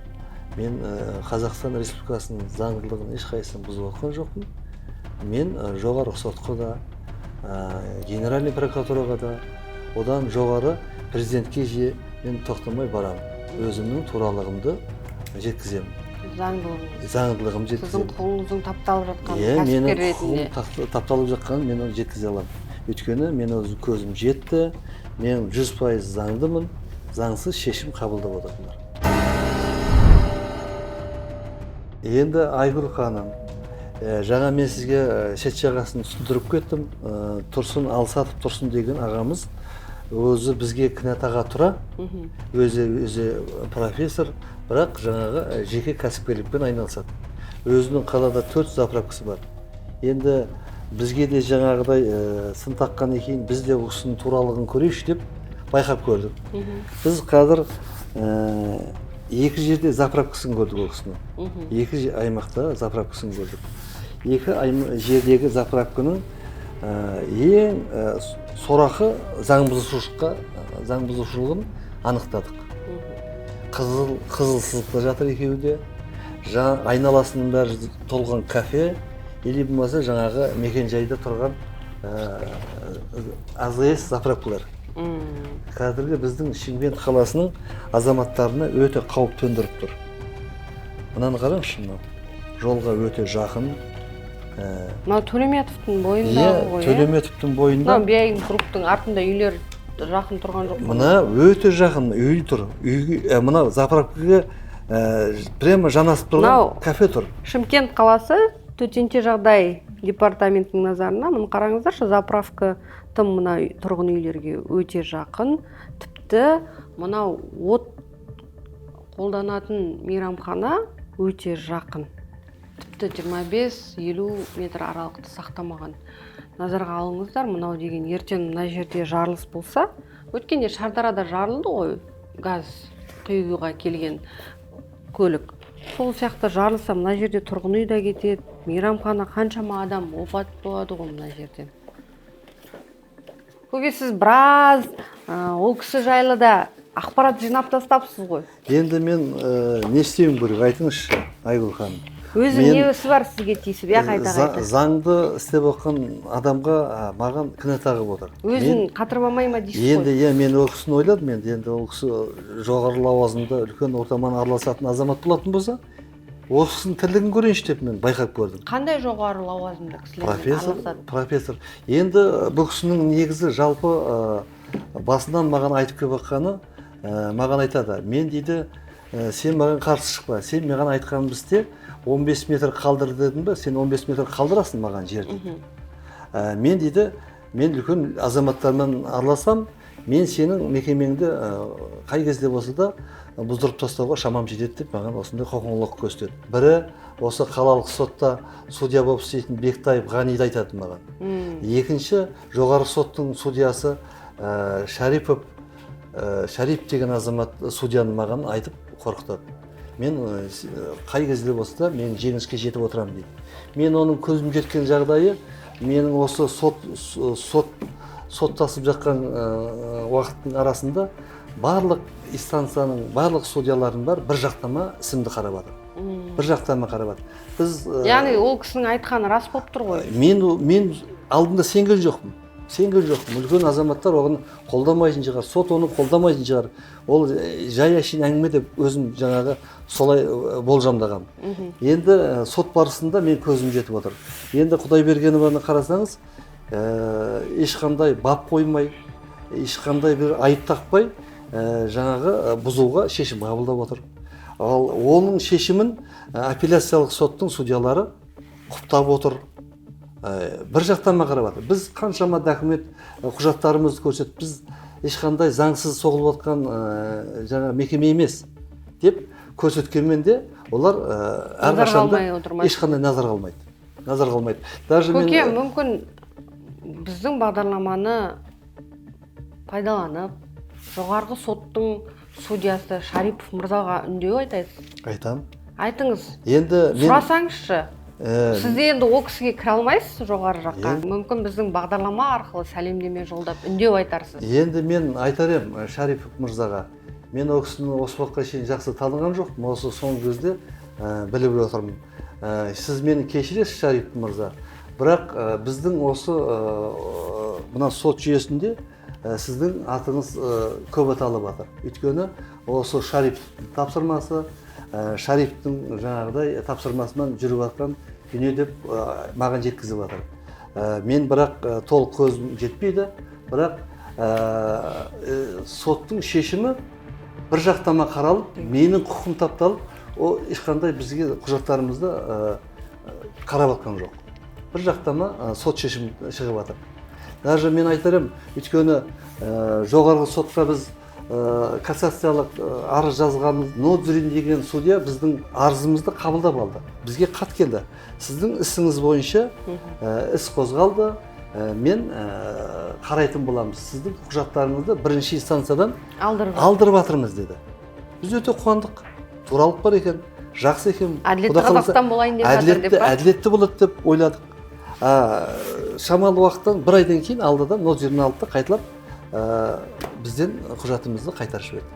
S2: мен Қазақстан Республикасының заңдылығын ешқайсысын бұзып отқан жоқпын. Мен жоғары сотқа да, Генеральный прокуратураға да, одан жоғары президентке мен тоқтамай барамын. Өзімнің туралығымды жеткіземін.
S3: заңдылығыңыз?
S2: Заңдылығым
S3: Сіздің
S2: жеткіземін.
S3: құқығыңыздың тапталып жатқанын
S2: Мен
S3: кәсіпкер ретінде.
S2: құқығым тапталып жатқанын мен оны жеткізе аламын. Өйткені мен өзім көзім жетті, мен 100% заңдымын, заңсыз шешім қабылдап отырдыңдар. Енді Айгүл ханым, жаңа мен сізге шет жағасын түсіндіріп кеттім. Тұрсын Алсатов Тұрсын деген ағамыз өзі бізге кінә таға тұра, өзі профессор, бірақ жаңағы жеке кәсіпкерлікпен айналысады. Өзінің қалада 4 заправкасы бар. Енді бізге де жаңағыдай сын таққан екен, біз де осының туралығын көрейікші деп байқап көрдік. Біз қазір екі жерде заправкасын көрдік ол кісінің. Екі аймақта заправкасын көрдік. Екі жердегі заправканың ең сорақы заң бұзушылығын анықтадық. Қызыл сызықта жатыр екеуі де. Айналасының бәрі толған кафе, или болмаса жаңағы мекенжайда тұрған АЗС заправкалар. Қазіргі біздің Шымкент қаласының азаматтарына өте қауіп төндіріп тұр. Мынаны қараңызшы, мынау жолға өте жақын.
S3: Мынау Төлеметовтың бойындағы ғой.
S2: Төлеметовтің бойында.
S3: Мынау Биайым групптың артында үйлер жақын тұрған жоқ.
S2: Мына өте жақын үй тұр. Мына заправкаға прямо жанасып тұрған кафе тұр.
S3: Шымкент қаласы төтенше жағдай департаментінің назарына, мұны қараңыздаршы, заправка тым мына тұрғын үйлерге өте жақын. Тіпті мынау от қолданатын мейрамхана өте жақын. Тіпті 25-50 метр аралықты сақтамаған. Назарға алыңыздар, мынау деген ертең мына жерде жарылыс болса, өткенде Шардарада жарылды ғой, газ құюға келген көлік. Сол сияқты жарылса, мына жерде тұрғын үй да кетеді, мейрамхана, қаншама адам опат болады ғой мына жерден. Көке, сіз біраз ол кісі жайлы да ақпарат жинап тастапсыз ғой.
S2: Енді мен не істеуім керек, айтыңызшы, Айгүл ханым.
S3: Өзі несі бар сізге тиісіп, қайта-қайта?
S2: Заңды істеп оққан адамға маған кінә тағып отыр.
S3: Өзін қатырмамай ма дейсіз ғой?
S2: Енді мен ол кісіні ойладым, енді ол кісі жоғары лауазымда үлкен ортамен араласатын азамат болатын болса, ол кісінің тірлігін көрейінші деп мен байқап көрдім.
S3: Қандай жоғары лауазымда кісілермен араласады?
S2: Профессор. Енді бұл кісінің негізі жалпы басынан маған айтып келіп жатқаны, маған айтады, мен дейді, сен маған қарсы шықпа, сен маған айтқанын істе, 15 метр қалдыр дедім бе, сен 15 метр қалдырасың маған жерді. Мен дейді, мен үлкен азаматтармен араласам, мен сенің мекемеңді қай кезде болса да бұздырып тастауға шамам жетеді деп маған осындай құқылық көрсетеді. Бірі осы қалалық сотта судья болып істейтін Бектаев Ғаниді айтады маған. Екінші жоғары соттың судьясы Шарипов деген азамат судьяны маған айтып қорқытады. Мен қай кезде болса да мен жеңіске жетіп отырамын дейді. Мен оның көзім жеткен жағдайы, менің осы соттасып жатқан уақыттың арасында барлық инстанцияның, барлық судьялардың бар бір жақтама ісімді қарап жатыр. Бір жақтама қарап жатыр. Біз
S3: яғни ол кісінің айтқаны рас болып тұр ғой.
S2: Мен алдында сенген жоқпын. Үлкен азаматтар оған қолдамайтын шығар, сот оны қолдамайтын шығар. Ол жай әшейін әңгіме деп өзім жаңағы солай болжамдағам. Енді сот барысында мен көзім жетіп отыр. Енді Құдайбергенованы қарасаңыз, ешқандай бап қоймай, ешқандай бір айып тақпай, жаңағы бұзуға шешім қабылдап отыр. Ал оның шешімін апелляциялық соттың судьялары құптап отыр. Бір жақтан қарап жатыр. Біз қаншама документ құжаттарымызды көрсетіп, біз ешқандай заңсыз соғылып жатқан жаңа мекеме емес деп көрсеткенмен де олар әрқашанда ешқандай назар қалмайды.
S3: Көке, мүмкін біздің бағдарламаны пайдаланып, жоғарғы соттың судьясы Шарипов мырзаға үндеу айтасыз?
S2: Айтам.
S3: Айтыңыз.
S2: Енді
S3: сұрасаңызшы. Сіз енді ол кісіге кіре алмайсыз жоғары жаққа. Мүмкін біздің бағдарлама арқылы сәлемдеме жолдап үндеу айтарсыз.
S2: Енді мен айтар ем Шарипов мырзаға. Мен ол кісіні осы уақытқа шейін жақсы таныған жоқпын. Осы соңғы кезде біліп отырмын. Сіз мені кешіресіз, Шарипов мырза. Бірақ біздің осы мына сот жүйесінде сіздің атыңыз көп аталып жатыр. Өйткені осы Шариф тапсырмасы, Шарифтің жаңағыдай тапсырмасынан жүріп жатқан дүние деп маған жеткізіп жатыр. Мен бірақ толық көзім жетпейді, бірақ соттың шешімі бір жақтама қаралып, менің құқым тапталып, ол ешқандай бізге құжаттарымызды қарап жатқан жоқ. Бір жақтама сот шешім шығып жатыр. Даже мен айтарым, өйткені жоғарғы сотқа біз кассациялық арыз жазғанымыз, Нодзурин деген судья біздің арызымызды қабылдап алды. Бізге хат келді. Сіздің ісіңіз бойынша іс қозғалды, мен қарайтын боламыз. Сіздің құжаттарыңызды бірінші инстанциядан алдырып жатырмыз деді. Біз өте қуандық. Туралық бар екен, жақсы екен.
S3: Әділетті Қазақстан болайын деп жатыр деп па?
S2: Әділетті болады деп ойладық. Шамалы уақыттан бір айдан кейін алдыдан Нодзурин алды, қайталап бізден құжатымызды қайтарып жіберді.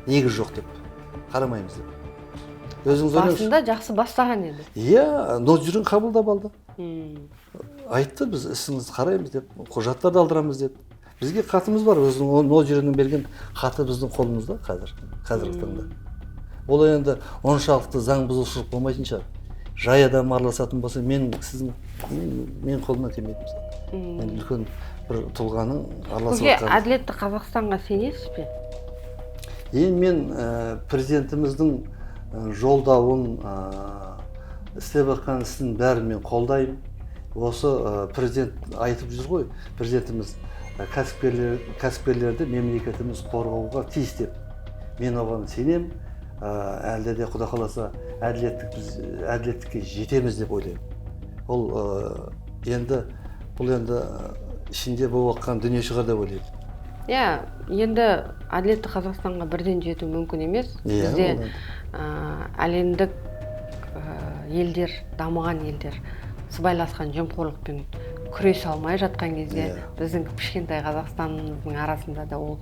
S2: Негіз жоқ деп, қарамаймыз деп. Өзіңіз ойлаңыз.
S3: Басында жақсы бастаған еді.
S2: Иә, Нодзурин қабылдап алды. Айтты, біз ісіңізді қараймыз деп, құжаттарды алдырамыз деп. Бізге хатымыз бар, өзінің Нодзуриннің берген хаты біздің қолымызда қазіргі таңда. Ол енді оншалықты заң бұзушылық болмайтын шығар. Жай адам араласатын болса, мен қолымнан келмейтін мысалы. Мен үлкен бір тұлғаның араласып жатқан.
S3: Көке, әділетті Қазақстанға сенесіз бе?
S2: Енді мен президентіміздің жолдауын, істеп жатқан ісін бәрін мен қолдаймын. Осы президент айтып жүр ғой, президентіміз кәсіпкерлерді мемлекетіміз қорғауға тиіс деп. Мен оған сенем. Әлде де Құда қаласа әділеттікке жетеміз деп ойлаймын. Бұл енді ішінде болып жатқан дүние шығар деп ойлаймын.
S3: Иә, енді әділетті Қазақстанға бірден жету мүмкін емес. Бізде әлемдік елдер, дамыған елдер сыбайласқан жемқорлықпен күресе алмай жатқан кезде біздің кішкентай Қазақстанымыздың арасында да ол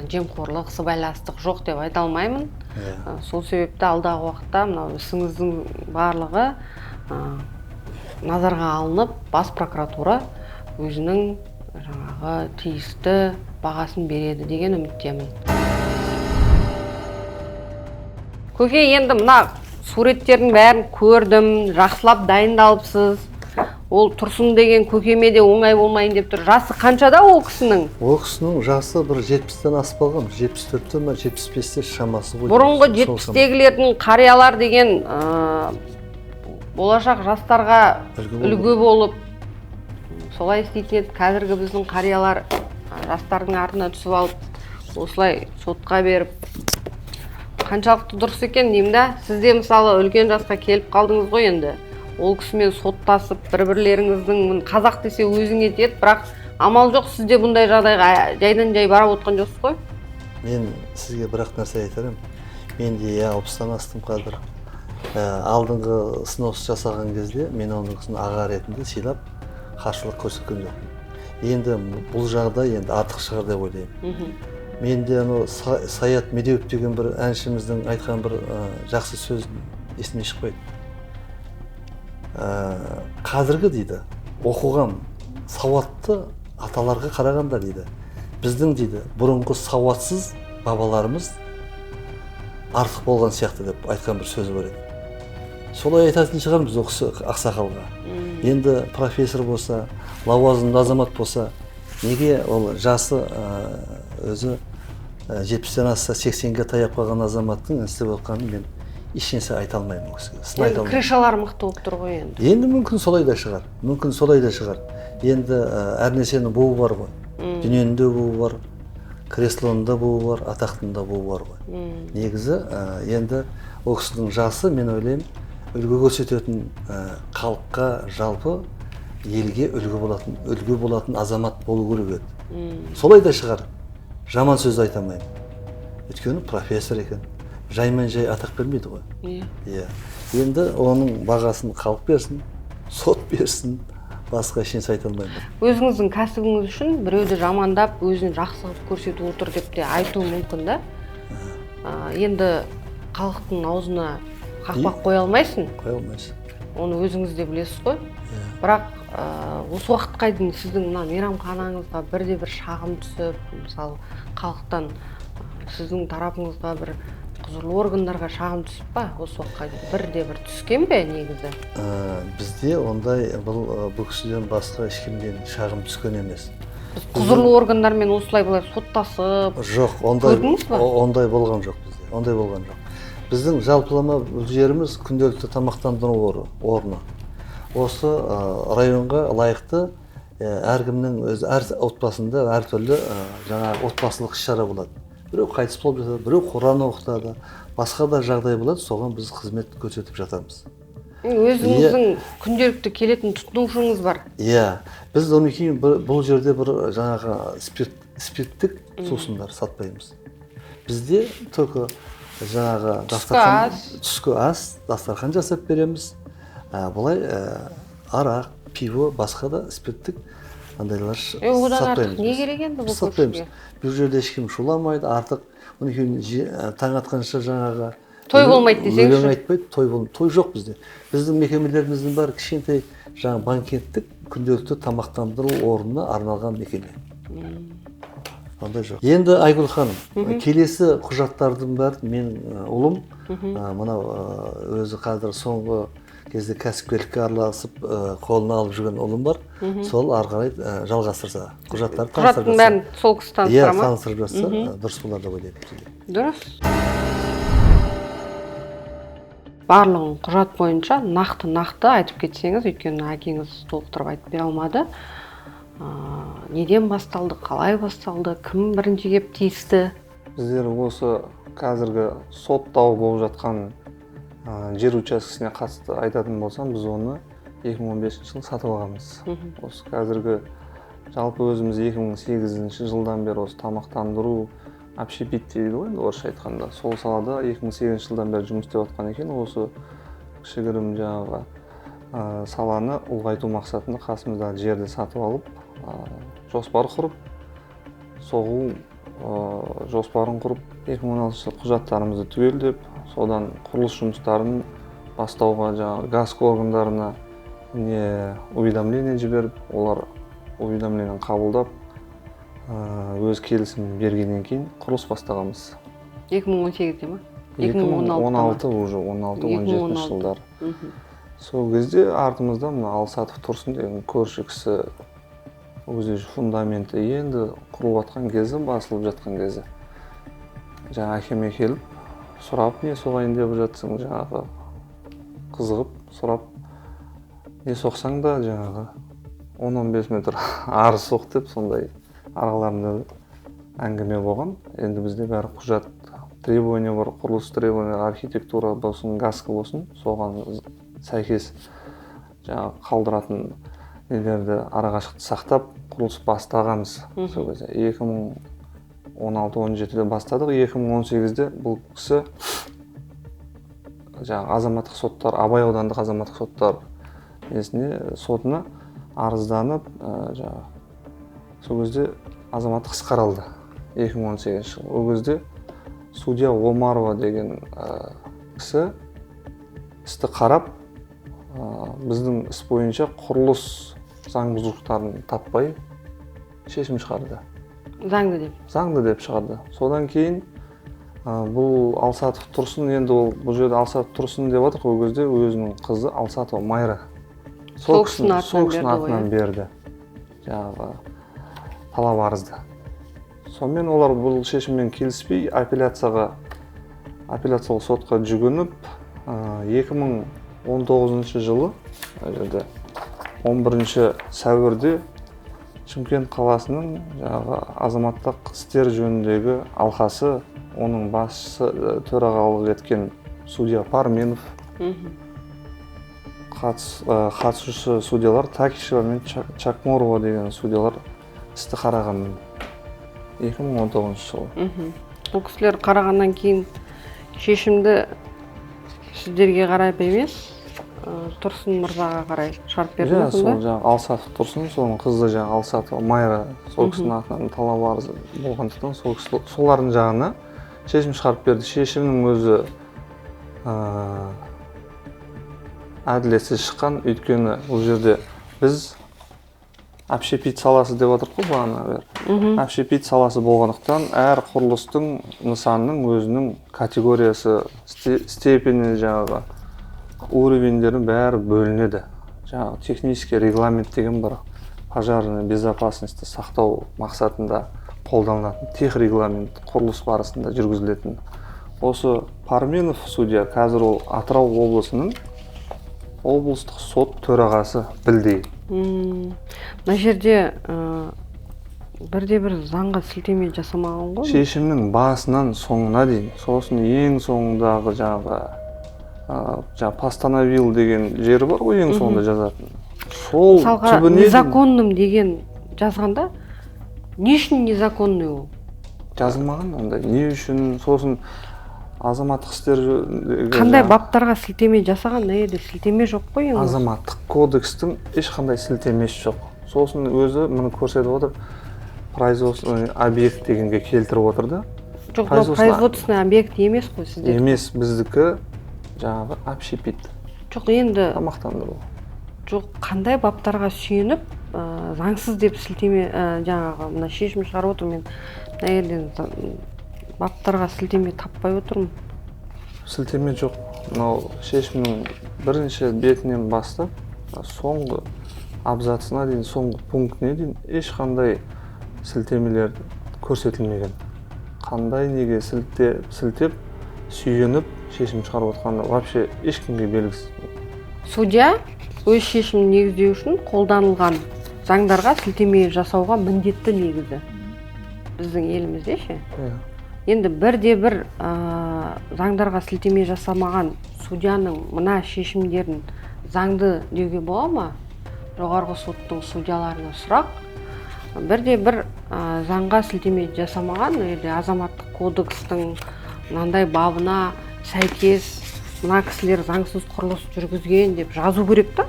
S3: жемқорлық, сыбайластық жоқ деп айта алмаймын. Сол себепті алдағы уақытта мынау ісіңіздің барлығы назарға алынып, бас прокуратура өзінің жаңағы тиісті бағасын береді деген үміттемін. Көке, енді мына суреттердің бәрін көрдім, жақсылап дайындалыпсыз. Ол Тұрсын деген көкеме де оңай болмайын деп тұр. Жасы қаншада ол кісінің?
S2: Ол кісінің жасы бір 70-тен асып қалған, 74-те ме, 75-те шамасы ғой.
S3: Бұрынғы 70-тегілердің қариялар деген болашақ жастарға үлгі болып солай істейтін еді. Қазіргі біздің қариялар жастардың артына түсіп алып, осылай сотқа беріп, қаншалықты дұрыс екен деймін да. Сіз де мысалы үлкен жасқа келіп қалдыңыз ғой енді. Ол кісімен соттасып, бір-бірлеріңіздің қазақ десе өзіңе тиеді, бірақ амал жоқ, сізде бұндай жағдайға жайдан жай бара отқан жоқсыз ғой?
S2: Мен сізге бір-ақ нәрсе айтарым. Мен де 60-тан астым қазір. Алдыңғы снос жасаған кезде мен оның кісіні аға ретінде сыйлап, қарсылық көрсеткен жоқпын. Енді бұл жағдай енді артық шығар деп ойлаймын. Менде Саят Медеуов деген бір әншіміздің айтқан бір жақсы сөз есіме шықпайды. Қазіргі дейді, оқыған сауатты аталарға қарағанда дейді, біздің дейді, бұрынғы сауатсыз бабаларымыз артық болған сияқты деп айтқан бір сөзі бар еді. Солай айтатын шығармыз осы ақсақалға. Енді профессор болса, лауазымды азамат болса, неге ол жасы өзі 70-тен асса 80-ге таяп қалған азаматтың істеп отқанын мен ешнәрсе айта алмаймын ол кісіге.
S3: Енді крышалар мықты болып тұр ғой енді.
S2: Енді мүмкін солай да шығар. Енді әр нәрсенің буы бар ғой. Дүниенің де буы бар, креслоның да буы бар, атақтың да буы бар ғой. Негізі енді ол кісінің жасы, мен ойлаймын, үлгі көрсететін, халыққа жалпы елге үлгі болатын азамат болу керек еді. Солай да шығар. Жаман сөз айта алмаймын. Өйткені профессор екен. Жаймен жай атақ бермейді ғой. Иә. Енді оның бағасын халық берсін, сот берсін, басқа ешнәрсе айта алмаймын.
S3: Өзіңіздің кәсібіңіз үшін біреуді жамандап, өзін жақсы қылып көрсетіп отыр деп те айту мүмкін да. Енді халықтың аузына қақпақ қоя алмайсың.
S2: Қоя алмайсың.
S3: Оны өзіңіз де білесіз ғой. Бірақ осы уақытқа дейін сіздің мына мейрамханаңызға бірде-бір шағым түсіп, мысалы халықтан сіздің тарапыңызға бір құзырлы органдарға шағым түсіп па? Осы уақытқа дейін бірде-бір түскен бе негізі?
S2: Бізде ондай бұл кісіден басқа ешкімден шағым түскен емес.
S3: Құзырлы органдармен осылай былай соттасып
S2: Жоқ,
S3: көрдіңіз ба?
S2: ондай болған жоқ бізде. Ондай болған жоқ. Біздің жалпылама жеріміз күнделікті тамақтандыру орны. Осы районға лайықты әркімнің өз әр отбасында әртүрлі жаңағы отбасылық іс-шара болады. Біреу қайтыс болып жатады, біреу Құран оқытады, басқа да жағдай болады, соған біз қызмет көрсетіп жатамыз.
S3: Өзіңіздің күнделікті келетін тұтынушыңыз бар.
S2: Иә, біз одан кейін бұл жерде бір жаңағы спирттік сусындар сатпаймыз. Бізде только жаңағы түскі ас, дастархан жасап береміз. Бұлай арақ, пиво, басқа да спирттік андайлар сатпаймыз.
S3: Одан артық не керек енді бұл көшеге?
S2: Бұл жерде ешкім шуламайды, артық одан кейін таң атқанша жаңағы
S3: той болмайды десеңізші.
S2: Өлең айтпайды, той жоқ бізде. Біздің мекемелеріміздің бәрі кішкентай жаңағы банкеттік күнделікті тамақтандыру орнына арналған мекеме. Ондай жоқ. Енді Айгүл ханым, келесі құжаттардың бәрі менің ұлым, мынау өзі қазір соңғы кезде кәсіпкерлікке араласып қолына алып жүрген ұлым бар. Сол ары қарай жалғастырса, құжаттарды таныстырып
S3: құжаттың бәрін сол кісі таныстыра ма?
S2: таныстырып жатса, дұрыс болар деп ойлаймын.
S3: Дұрыс. Барлығын құжат бойынша нақты айтып кетсеңіз, өйткені әкеңіз толықтырып айтып бере алмады. Неден басталды, қалай басталды, кім бірінші кеп тиісті?
S4: Біздер осы қазіргі соттау болып жатқан жер учаскесіне қатысты айтатын болсам, біз оны 2015 жылы сатып алғанбыз. Осы қазіргі жалпы өзіміз 2008 жылдан бері осы тамақтандыру общепит дейді ғой, орысша айтқанда. Сол салада 2008 жылдан бері жұмыс істеп жатқан екен. Осы кішігірім жаңағы саланы ұлғайту мақсатында қасымыздағы жерді сатып алып, жоспар құрып, соғу жоспарын құрып, 2016 жылы құжаттарымызды түгелдеп, содан құрылыс жұмыстарын бастауға жаңағы газ органдарына уведомление жіберіп, олар уведомлениені қабылдап, өз келісімін бергеннен кейін құрылыс бастағанбыз.
S3: 2018-де ма?
S4: 2016 уже 16-17 жылдар. Сол кезде артымызда мына Алсатов Тұрсын деген көрші кісі өзі фундаменті енді құрылып жатқан кезі, басылып жатқан кезі. Жаңа әкеме келіп, сұрап, не соғайын деп жатсың, жаңағы қызығып, сұрап, не соқсаң да жаңағы 10-15 метр арыз соқ деп сондай араларында әңгіме болған. Енді бізде бәрі құжат, требования бар, құрылыс требования, архитектура болсын, газка болсын, соған сәйкес жаңағы қалдыратын нелерді арақашықты сақтап, құрылыс бастағанбыз. Сол кезде 2016-17-де бастадық, 2018-де бұл кісі жаңағы азаматтық соттар, Абай аудандық азаматтық соттар сотына арызданып, сол кезде азаматтық іс қаралды 2018 жылы. Ол кезде судья Омарова деген кісі істі қарап, біздің іс бойынша құрылыс заңбұзушылықтарын таппай шешім шығарды. Заңды деп шығарды. Содан кейін бұл Алсатов Тұрсын, енді бұл жерде Алсатов Тұрсын деп отыр, ол кезде өзінің қызы Алсатова Майра. Сол кісінің атынан берді. Жаңағы талап арызды. Сонымен олар бұл шешіммен келіспей апелляциялық сотқа жүгініп, 2019 жылы 11 сәуірде Шымкент қаласының азаматтық істер жөніндегі алқасы, оның басшысы төрағалық еткен судья Парменов, қатысушы судьялар Такишева мен Чакморова деген судьялар істі қараған 2019 жылы.
S3: Бұл кісілер қарағаннан кейін шешімді сіздерге қарай емес, Тұрсын мырзаға қарай шығарып берді ме сонда?
S4: Сол жаңағы Алсатов Тұрсын, соның қызы жаңағы Алсатова Майра, сол кісінің атынан талап арыз болғандықтан солардың жағына шешім шығарып берді. Шешімнің өзі әділетсіз шыққан, өйткені бұл жерде біз общепит саласы деп отырық қой бағана бері. Общепит саласы болғандықтан әр құрылыстың нысанның өзінің категориясы, степені, жаңағы уровеньдердің бәрі бөлінеді. Жаңағы технический регламент деген бар. Пожарная безопасности сақтау мақсатында қолданылатын техрегламент құрылыс барысында жүргізілетін. Осы Парменов судья қазір ол Атырау облысының облыстық сот төрағасы Білдей.
S3: Мына жерде бірде-бір заңға сілтеме жасамаған ғой?
S4: Шешімнің басынан соңына дейін, сосын ең соңындағы жаңағы постановил деген жері бар ғой, ең соңында жазатын. Сол
S3: мысалға незаконным деген жазғанда, не үшін незаконный ол?
S4: Жазылмаған ондай. Не үшін? Сосын азаматтық істер
S3: қандай баптарға сілтеме жасаған? Еді сілтеме жоқ қой енді.
S4: Азаматтық кодекстің ешқандай сілтемесі жоқ. Сосын өзі мұны көрсетіп отыр, производственный объект дегенге келтіріп отыр да.
S3: Жоқ, производственный объект емес қой сізде.
S4: Емес, біздікі жаңағы общепит.
S3: Жоқ, енді
S4: тамақтандыру.
S3: Жоқ, қандай баптарға сүйеніп заңсыз деп сілтеме жаңағы мына шешім шығарып отыр. Мен мына жерден баптарға сілтеме таппай отырмын.
S4: Сілтеме жоқ. Мынау шешімнің бірінші бетінен бастап соңғы абзацына дейін, соңғы пунктіне дейін ешқандай сілтемелер көрсетілмеген. Қандай неге сілтеп сүйеніп шешім шығарып отқаны вообще ешкімге белгісіз.
S3: Судья өз шешімін негіздеу үшін қолданылған заңдарға сілтеме жасауға міндетті негізі. Біздің елімізде ше? Енді бірде-бір заңдарға сілтеме жасамаған судьяның мына шешімдерін заңды деуге бола ма? Жоғарғы соттың судьяларына сұрақ. Бірде-бір заңға сілтеме жасамаған, азаматтық кодекстің мынандай бабына сәйкес мына кісілер заңсыз құрылыс жүргізген деп жазу керек та?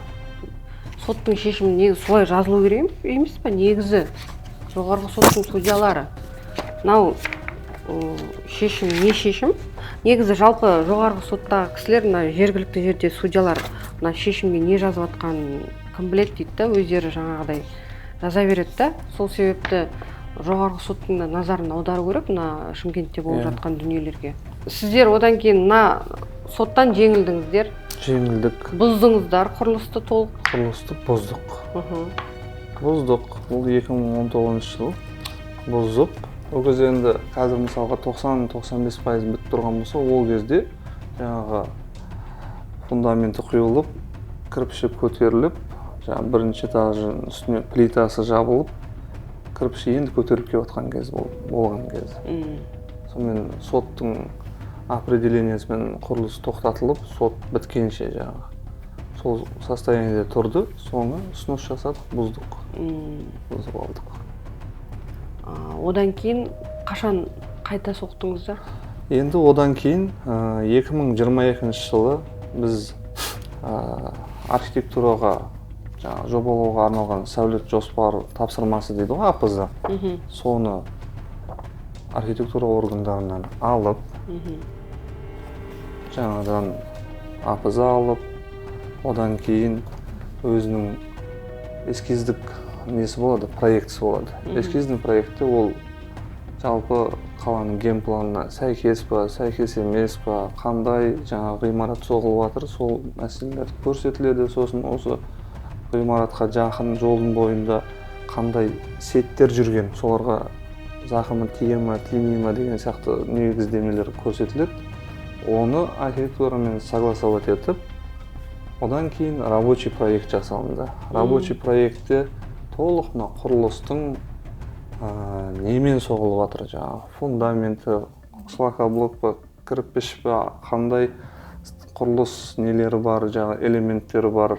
S3: Соттың шешімі негізі солай жазылу керек емес па? Негізі жоғарғы соттың судьялары. Мынау шешім не шешім? Негізі жалпы жоғарғы соттағы кісілер жергілікті жерде судьялар мына шешімге не жазып жатқанын кім біледі дейді да, өздері жаңағыдай жаза береді да. Сол себепті жоғарғы соттың да назарын аудару керек мына Шымкентте болып жатқан дүниелерге. Сіздер одан кейін мына соттан жеңілдіңіздер.
S4: Жеңілдік.
S3: Бұздыңыздар құрылысты толық.
S4: Құрылысты бұздық. Бұздық. Бұл 2019 жыл бұзып. Ол кезде енді қазір мысалға 90-95% бітіп тұрған болса, ол кезде жаңағы фундаменті құйылып, кірпіші көтеріліп, бірінші этажын үстіне плитасы жабылып, кірпіші енді көтеріліп келіп жатқан кез болған кез. Сонымен соттың определениесімен құрылыс тоқтатылып, сот біткенше жаңағы сол состояниеде тұрды, соны ұсыныс жасадық, бұздық. Бұзып алдық.
S3: Одан кейін қашан қайта соқтыңыздар?
S4: Енді одан кейін 2022 жылы біз архитектураға жобалауға арналған сәулет жоспар тапсырмасы дейді ғой, АПЗ. Соны архитектура органдарынан алып, жаңадан АПЗ алып, одан кейін өзінің эскиздік несі болады, проектісі болады. Эскиздің проекті ол жалпы қаланың генпланына сәйкес па, сәйкес емес па, қандай жаңа ғимарат соғылып жатыр, сол мәселелер көрсетіледі. Сосын осы ғимаратқа жақын жолдың бойында қандай сеттер жүрген, соларға зақымы тие ма, тимей ма деген сияқты негіздемелер көрсетіледі. Оны архитектурамен согласовать етіп, одан кейін рабочий проект жасалынды. Рабочий проектте толық мына құрылыстың немен соғылып жатыр, жаңағы фундаменті, шлакоблок па, кірпіш па, қандай құрылыс нелері бар, жаңағы элементтері бар,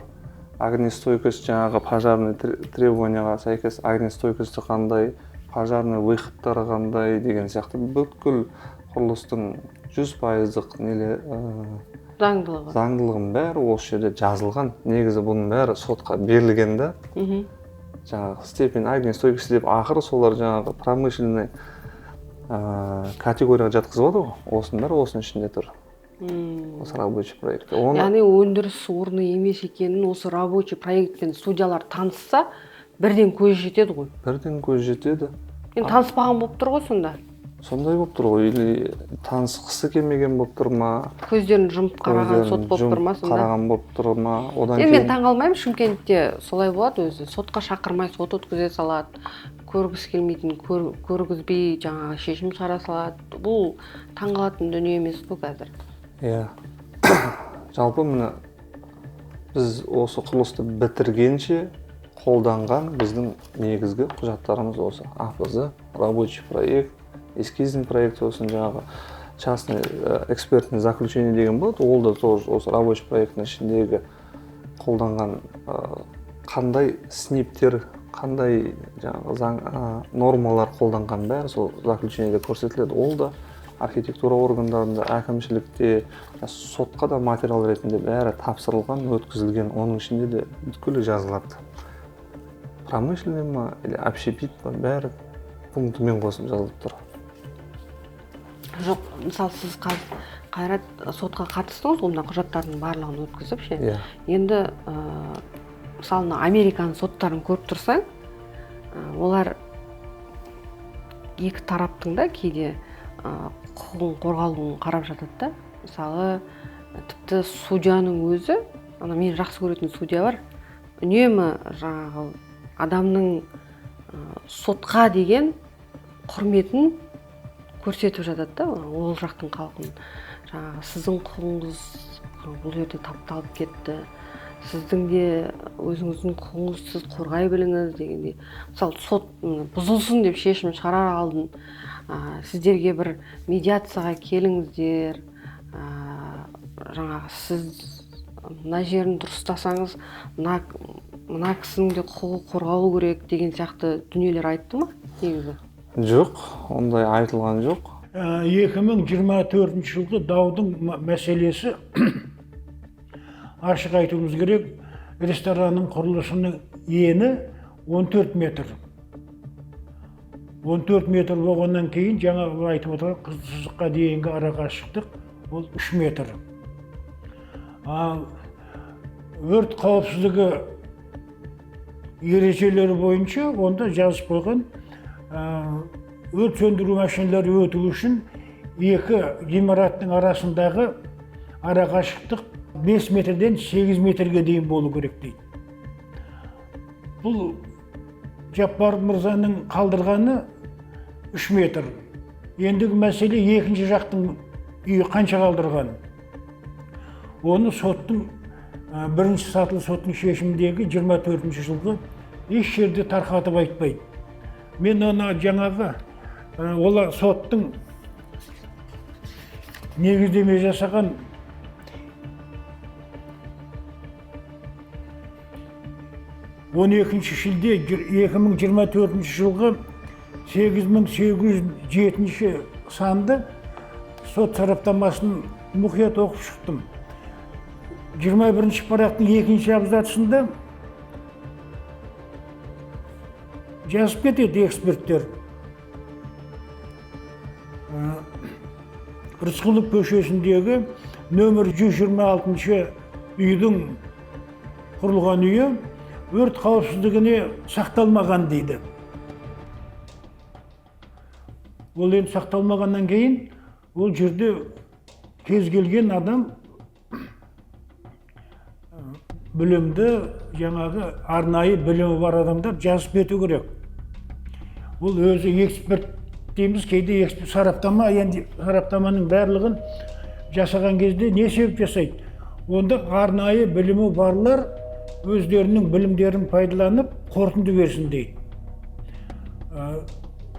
S4: огнестойкость, жаңағы пожарный требованияға сәйкес огнестойкості қандай, пожарный выходтары қандай деген сияқты бүткіл құрылыстың 100%-ық заңдылығын бәрі осы жерде жазылған. Негізі бұның бәрі сотқа берілген да. Жаңағы степень огнестойкости деп ақыры солар жаңағы промышленный категорияға жатқызып отыр. Осының бәрі осының ішінде тұр. Осы рабочий проект.
S3: Яғни өндіріс орны емес екенін осы рабочий проектпен судьялар танысса,
S1: бірден көз жетеді ғой.
S4: Бірден көз жетеді.
S1: Енді таныспаған болып тұр ғой сонда.
S4: Сондай болып тұр ғой, или танысқысы келмеген болып тұр ма?
S1: Көздерін жұмып қараған сот болып тұр ма сонда?
S4: Қараған болып тұр ма? Одан
S1: Мен
S4: кейін
S1: таңғалмаймын, Шымкентте солай болады өзі. Сотқа шақырмай сот өткізе салады. Көргісі келмейтін көргізбей жаңағы шешім шығара салады. Бұл таңғалатын дүние емес қой қазір.
S4: Иә. Жалпы міне біз осы құрылысты бітіргенше қолданған біздің негізгі құжаттарымыз осы. АФЗ, рабочий проект, эскизный проект, сосын жаңағы частный экспертный заключение деген болады. Ол да тоже осы рабочий проекттің ішіндегі қолданған қандай сниптер, қандай жаңағы заң нормалар қолданған бәрі сол заключениеде көрсетіледі. Ол да архитектура органдарында, әкімшілікте, сотқа да материал ретінде бәрі тапсырылған, өткізілген. Оның ішінде де бүткілі жазылады. Промышленный ма или общепит па, бәрі пунктімен қосып жазылып тұр.
S1: Жоқ, мысалы сіз Қайрат сотқа қатыстыңыз ғой, мына құжаттардың барлығын өткізіп ше.
S4: Иә.
S1: Енді мысалы Американың соттарын көріп тұрсаң, олар екі тараптың да кейде құқығын қорғалуын қарап жатады да. Мысалы тіпті судьяның өзі, мен жақсы көретін судья бар, үнемі жаңағы адамның сотқа деген құрметін көрсетіп жатады да, ол жақтың халқын. Жаңағы сіздің құқығыңыз бұл жерде тапталып кетті, сіздің де өзіңіздің құқығыңызды сіз қорғай біліңіз дегендей. Мысалы сот бұзылсын деп шешім шығарар алдын сіздерге бір медиацияға келіңіздер, жаңағы сіз мына жерін дұрыстасаңыз мына кісінің де құқығы қорғалу керек деген сияқты дүниелер айтты ма негізі?
S4: Жоқ, ондай айтылған жоқ.
S5: 2024 жылғы даудың мәселесі ашық айтуымыз керек, ресторанның құрылысының ені 14 метр. 14 метр болғаннан кейін жаңа айтып отырған қызсыздыққа дейінгі арақашықтық ол 3 метр. Өрт қауіпсіздігі ережелері бойынша онда жазып қойған өрт сөндіру машиналары өту үшін екі ғимараттың арасындағы арақашықтық 5 метрден 8 метрге дейін болу керек дейді. Бұл Жаппар мырзаның қалдырғаны 3 метр. Ендігі мәселе екінші жақтың үйі қанша қалдырған. Оны соттың бірінші сатылы соттың шешіміндегі 24 жылғы еш жерде тарқатып айтпайды. Мен оны жаңағы ола соттың негіздеме жасаған 12 шілде 2024 жылғы 8807 санды сот сараптамасын мұқият оқып шықтым. 21 парақтың 2-ші абзацында жазып кетеді эксперттер. Рысқұлов көшесіндегі нөмір 126 үйдің құрылған үйі өрт қауіпсіздігіне сақталмаған дейді. Ол енді сақталмағаннан кейін ол жерде кез келген адам білімді, жаңағы арнайы білімі бар адамдар жазып кету керек. Ол өзі эксперт дейміз, кейде сараптама, енді сараптаманың барлығын жасаған кезде не себеп жасайды? Онда арнайы білімі барлар өздерінің білімдерін пайдаланып қорытынды берсін дейді.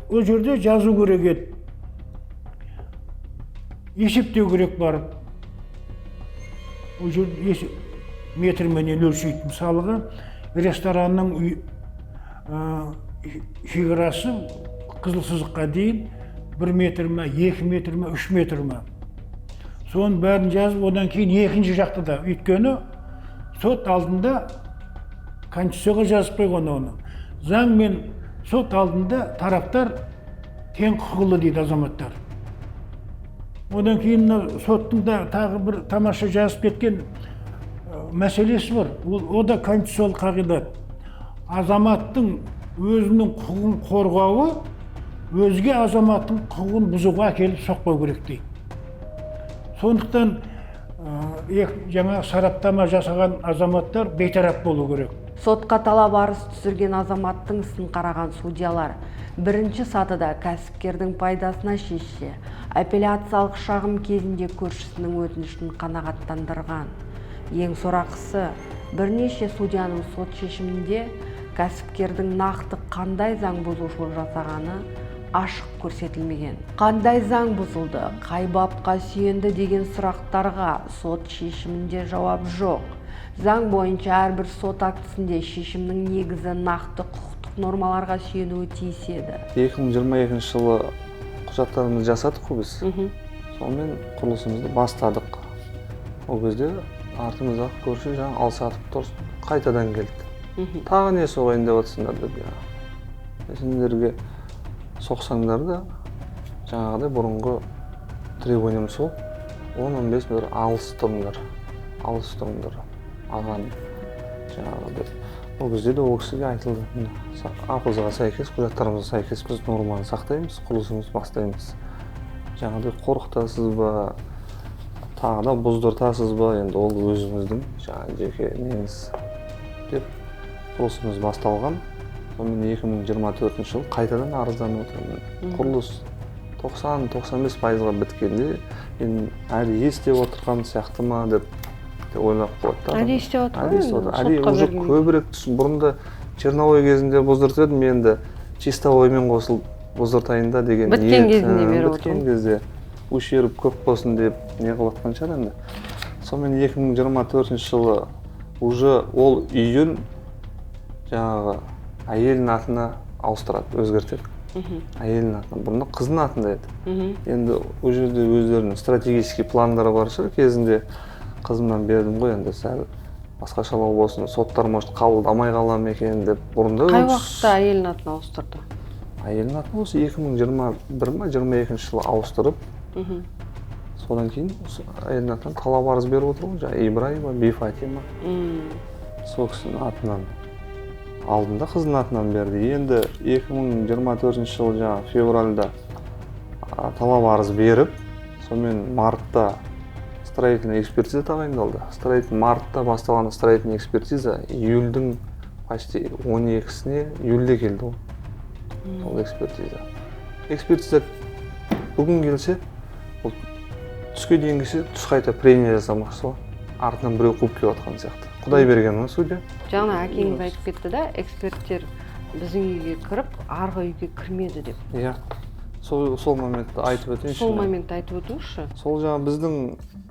S5: Ол жерде жазу керек еді. Есептеу керек барып. Ол жерде метрменен өлшейді. Мысалыға ресторанның шекарасы қызыл сызыққа дейін 1 метр ма, 2 метр ма, 3 метр ма. Соның бәрін жазып, одан кейін екінші жақты да. Өйткені сот алдында конституцияға жазып қойған оны. Заң мен сот алдында тараптар тең құқылы дейді азаматтар. Одан кейін соттың да тағы бір тамаша жазып кеткен мәселесі бар. О да конституциялық қағидат. азаматтың өзінің құқығын қорғауы өзге азаматтың құқығын бұзуға әкеліп соқпау керек дейді. Сондықтан жаңа сараптама жасаған азаматтар бейтарап болу керек.
S1: Сотқа талап арыз түсірген азаматтың ісін қараған судьялар бірінші сатыда кәсіпкердің пайдасына шешсе, апелляциялық шағым кезінде көршісінің өтінішін қанағаттандырған. Ең сорақысы, бірнеше судьяның сот шешімінде кәсіпкердің нақты қандай заң бұзушылық жасағаны ашық көрсетілмеген. Қандай заң бұзылды, қай бапқа сүйенді деген сұрақтарға сот шешімінде жауап жоқ. Заң бойынша әрбір сот актісінде шешімнің негізі нақты құқықтық нормаларға сүйенуі тиіс еді.
S4: 2022 жылы құжаттарымызды жасадық қой біз. Сонымен құрылысымызды бастадық. Ол кезде артымыздағы көрші жаңа ал сатып тұрсын, қайтадан келді. Тағы не соғайын деп отырсыңдар деп. Сендерге соқсаңдар да жаңағыдай бұрынғы требованием сол 10-15 метр алыс тұрыңдар. Аған жаңағыдай. Ол кезде де ол кісіге айтылды. АПЗ-ға сәйкес, құжаттарымызға сәйкес біз норманы сақтаймыз, құрылысымызды бастаймыз. Жаңағыдай қорқытасыз ба, тағы да бұздыртасыз ба, енді ол өзіңіздің жеке неңіз деп құрылысымыз басталған. Сонымен 2024 жылы қайтадан арызданып отырмын. Құрылыс 90-95%-ға біткенде, енді әлі естеп отырған сияқты ма деп ойлап қойды.
S3: Әлі естеп отырған?
S4: Әлі уже көбірек түсін. Бұрында черновой кезінде бұздыртып едім, енді чистовоймен қосылып бұздыртайын да деген ниет.
S3: Біткен кезінде беріп отырмын.
S4: Біткен кезде ущерб көп болсын деп не қылып жатқан шығар енді. Сонымен 2024 жылы уже ол үйін жаңағы әйелдің атына ауыстырады, өзгертеді. Әйелдің атына. Бұрында қыздың атында еді. Енді ол жерде өздерінің стратегический пландары бар шығар. Кезінде қызымнан бердім ғой, енді сәл басқашалау болсын, соттар может қабылдамай қалам екен деп. Бұрында
S3: қай уақытта әйелдің атына ауыстырды?
S4: Әйелдің атына осы 2021-22 жылы ауыстырып, содан кейін әйелдің атынан талап арыз беріп отыр ғой, жаңа Ибраева, Бифатима. Сол кісінің атынан алдында қыздың атынан берді. Енді 2024 жылы жаңа февральда талап арыз беріп, сонымен мартта строительный экспертиза тағайындалды. Мартта басталған строительный экспертиза июльдің почти 12-сіне июльде келді ол экспертиза. Экспертиза бүгін келсе, түске дейін келсе, түс қайта прения жасамақшы ғой. Артынан біреу қуып келіп жатқан сияқты. Құдай берген ма судья?
S3: Жаңа әкеңіз айтып кетті да, эксперттер біздің үйге кіріп, арғы үйге кірмеді деп.
S4: Иә. Сол моментті айтып өтейінші.
S3: Сол моментті айтып өтіңізші.
S4: Сол жаңа біздің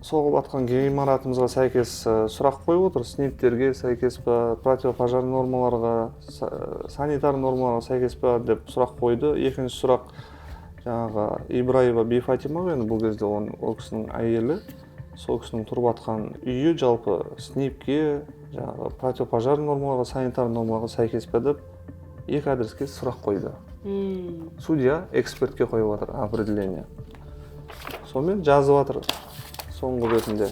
S4: соғып атқан ғимаратымызға сәйкес сұрақ қойып отыр. Сниптерге сәйкес па, противопожар нормаларға, санитар нормаларға сәйкес па деп сұрақ қойды. Екінші сұрақ жаңағы Ибраева Бифатима, енді бұл кезде ол кісінің әйелі. Сол кісінің тұрып атқан үйі жалпы снипке, жаңағы противопожар нормаларға, санитар нормаларға сәйкес па деп екі адреске сұрақ қойды. Судья экспертке қойып отыр определение. Сонымен жазып отыр соңғы бетінде.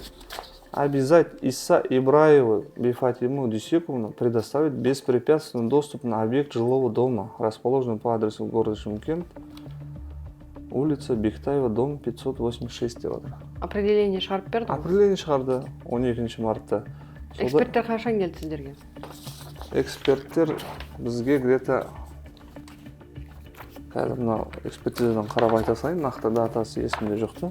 S4: Обязать Иса Ибраеву Бифатиму Дюсеповну предоставить беспрепятственный доступ на объект жилого дома, расположенный по адресу города Шымкент, улица Бектаева, дом 586 деп отыр.
S3: Определение шығарып берді?
S4: Определение шығарды 12 мартта.
S3: Эксперттер қашан келді сіздерге?
S4: Эксперттер бізге где-то қазір мына экспертизадан қарап айта салайын, нақты датасы есімде жоқты.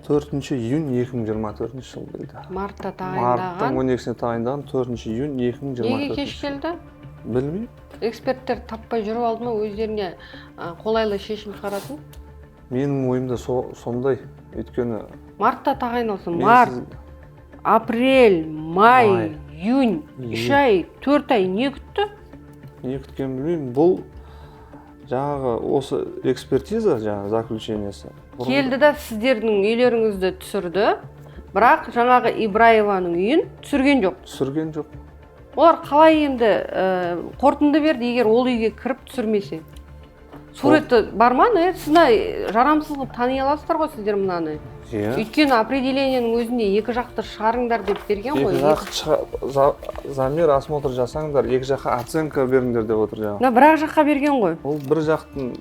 S4: июнь 2024 жыл келді.
S3: Мартта тағайындаған?
S4: Марттың 12-сіне тағайындаған 4 июнь 2024.
S3: Неге кеш келді?
S4: Білмеймін.
S3: Эксперттер таппай жүріп алды ма, өздеріне қолайлы шешім шығаратын?
S4: Менің ойымда сондай, өйткені
S3: Мартта тағайындалсын, март, апрель, май, июнь, 3 ай, 4 ай не күтті?
S4: Не күткен білмеймін. Бұл жаңағы осы экспертиза, жаңағы заключениесі.
S3: Келді да сіздердің үйлеріңізді түсірді, бірақ жаңағы Ибраеваның үйін түсірген жоқ.
S4: Түсірген жоқ.
S3: Олар қалай енді қорытынды берді, егер ол үйге кіріп түсірмесе?
S1: суреті бар ма? Сіз жарамсыз қылып тани аласыздар ғой сіздер мынаны.
S4: Иә.
S1: Өйткені определениенің өзінде екі жақты шығарыңдар деп берген ғой.
S4: Замер осмотр жасаңдар, екі жаққа оценка беріңдер деп отыр жаңағы.
S1: Бір ақ жаққа берген ғой.
S4: Ол бір жақтың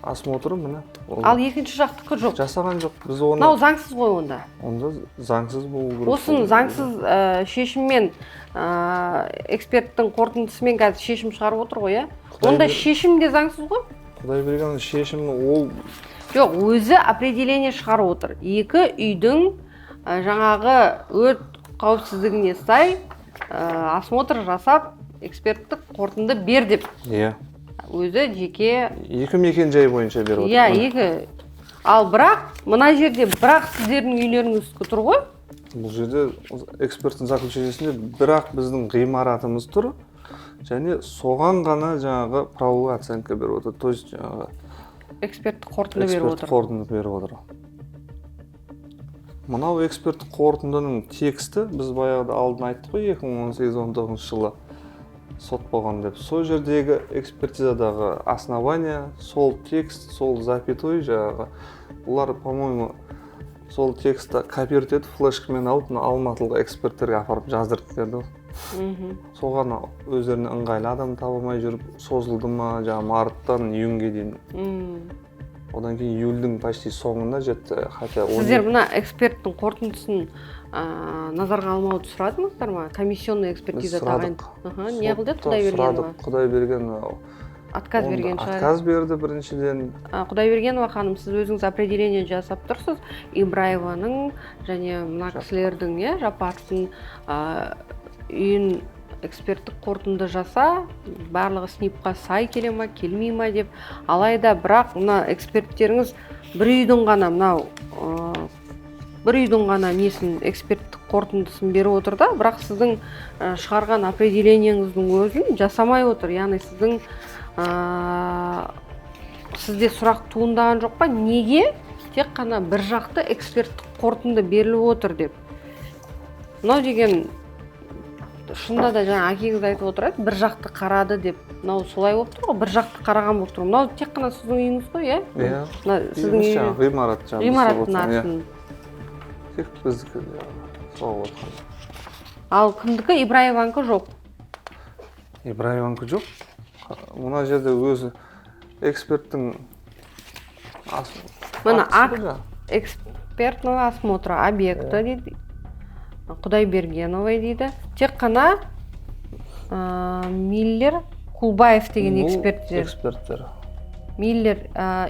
S4: осмотры міне.
S1: Ал екінші жақтікі жоқ.
S4: Жасаған жоқ. Біз оны.
S1: Мынау заңсыз ғой онда.
S4: Онда заңсыз болу керек.
S1: Осыны заңсыз шешіммен эксперттің қорытындысымен қазір шешім шығарып отыр ғой, иә? Онда шешім де заңсыз ғой?
S4: Құдай берген шешім ол
S1: жоқ, өзі определение шығарып отыр. Екі үйдің жаңағы өрт қауіпсіздігіне сай осмотр жасап эксперттік қорытынды бер деп.
S4: Иә.
S1: Өзі жеке
S4: екі мекен жай бойынша беріп отыр.
S1: Иә, екі. Ал бірақ мына жерде бірақ сіздердің үйлеріңіздікі тұр ғой?
S4: Бұл жерде эксперттің заключениесінде бірақ біздің ғимаратымыз тұр. Және соған ғана жаңағы правовой оценка беріп отыр. То есть жаңағы
S1: эксперттік қорытынды беріп отыр.
S4: Эксперттік қорытынды беріп отыр. Мынау эксперттік қорытындының тексті біз баяғыда алдын айттық қой 2018-19 жылы сот болған деп. Сол жердегі экспертизадағы основания, сол текст, сол запятой жаңағы бұлар, по-моему, сол текстті копировать етіп флешкамен алып алматылық эксперттерге апарып жаздырып берді. Соған өздеріне ыңғайлы адам таба алмай жүріп созылды ма, жаңағы марттан июньге дейін. Одан кейін июльдің почти соңына жетті.
S1: Сіздер мына эксперттің қорытындысын назарға алмауды сұрадыңыздар ма? Комиссионный экспертиза тағайын. Не қылды Құдайбергенова?
S4: Құдайбергенова
S1: отказ берген шығар.
S4: Отказ берді біріншіден.
S1: Құдайбергенова ханым, сіз өзіңіз определение жасап тұрсыз. Ибраеваның және мына кісілердің, Жапаровтың үйін эксперттік қорытынды жаса, барлығы СНИП-қа сай келе ма, келмей ма деп. Алайда бірақ мына эксперттеріңіз бір үйдің ғана несін эксперттік қорытындысын беріп отыр да, бірақ сіздің шығарған определениеңіздің өзін жасамай отыр. Яғни сізде сұрақ туындаған жоқ па? Неге тек қана бір жақты эксперттік қорытынды беріліп отыр деп? Мынау деген шында да жаңа әкеңіз айтып отырады, бір жақты қарады деп. Мынау солай болып тұр ғой, бір жақты қараған болып тұр. Мынау тек қана сіздің үйіңіз ғой, иә?
S4: Иә.
S1: Сіздің үйіңіз
S4: ғимарат
S1: ғимараттың атын.
S4: Тек біздікі соғып отқан.
S1: Ал кімдікі? Ибраеванікі жоқ.
S4: Ибраеванікі жоқ. Мына жерде өзі эксперттің
S1: мына экспертного осмотра объекта дейді. Құдайбергенова дейді. Тек қана Миллер, Кулбаев деген эксперттер. Миллер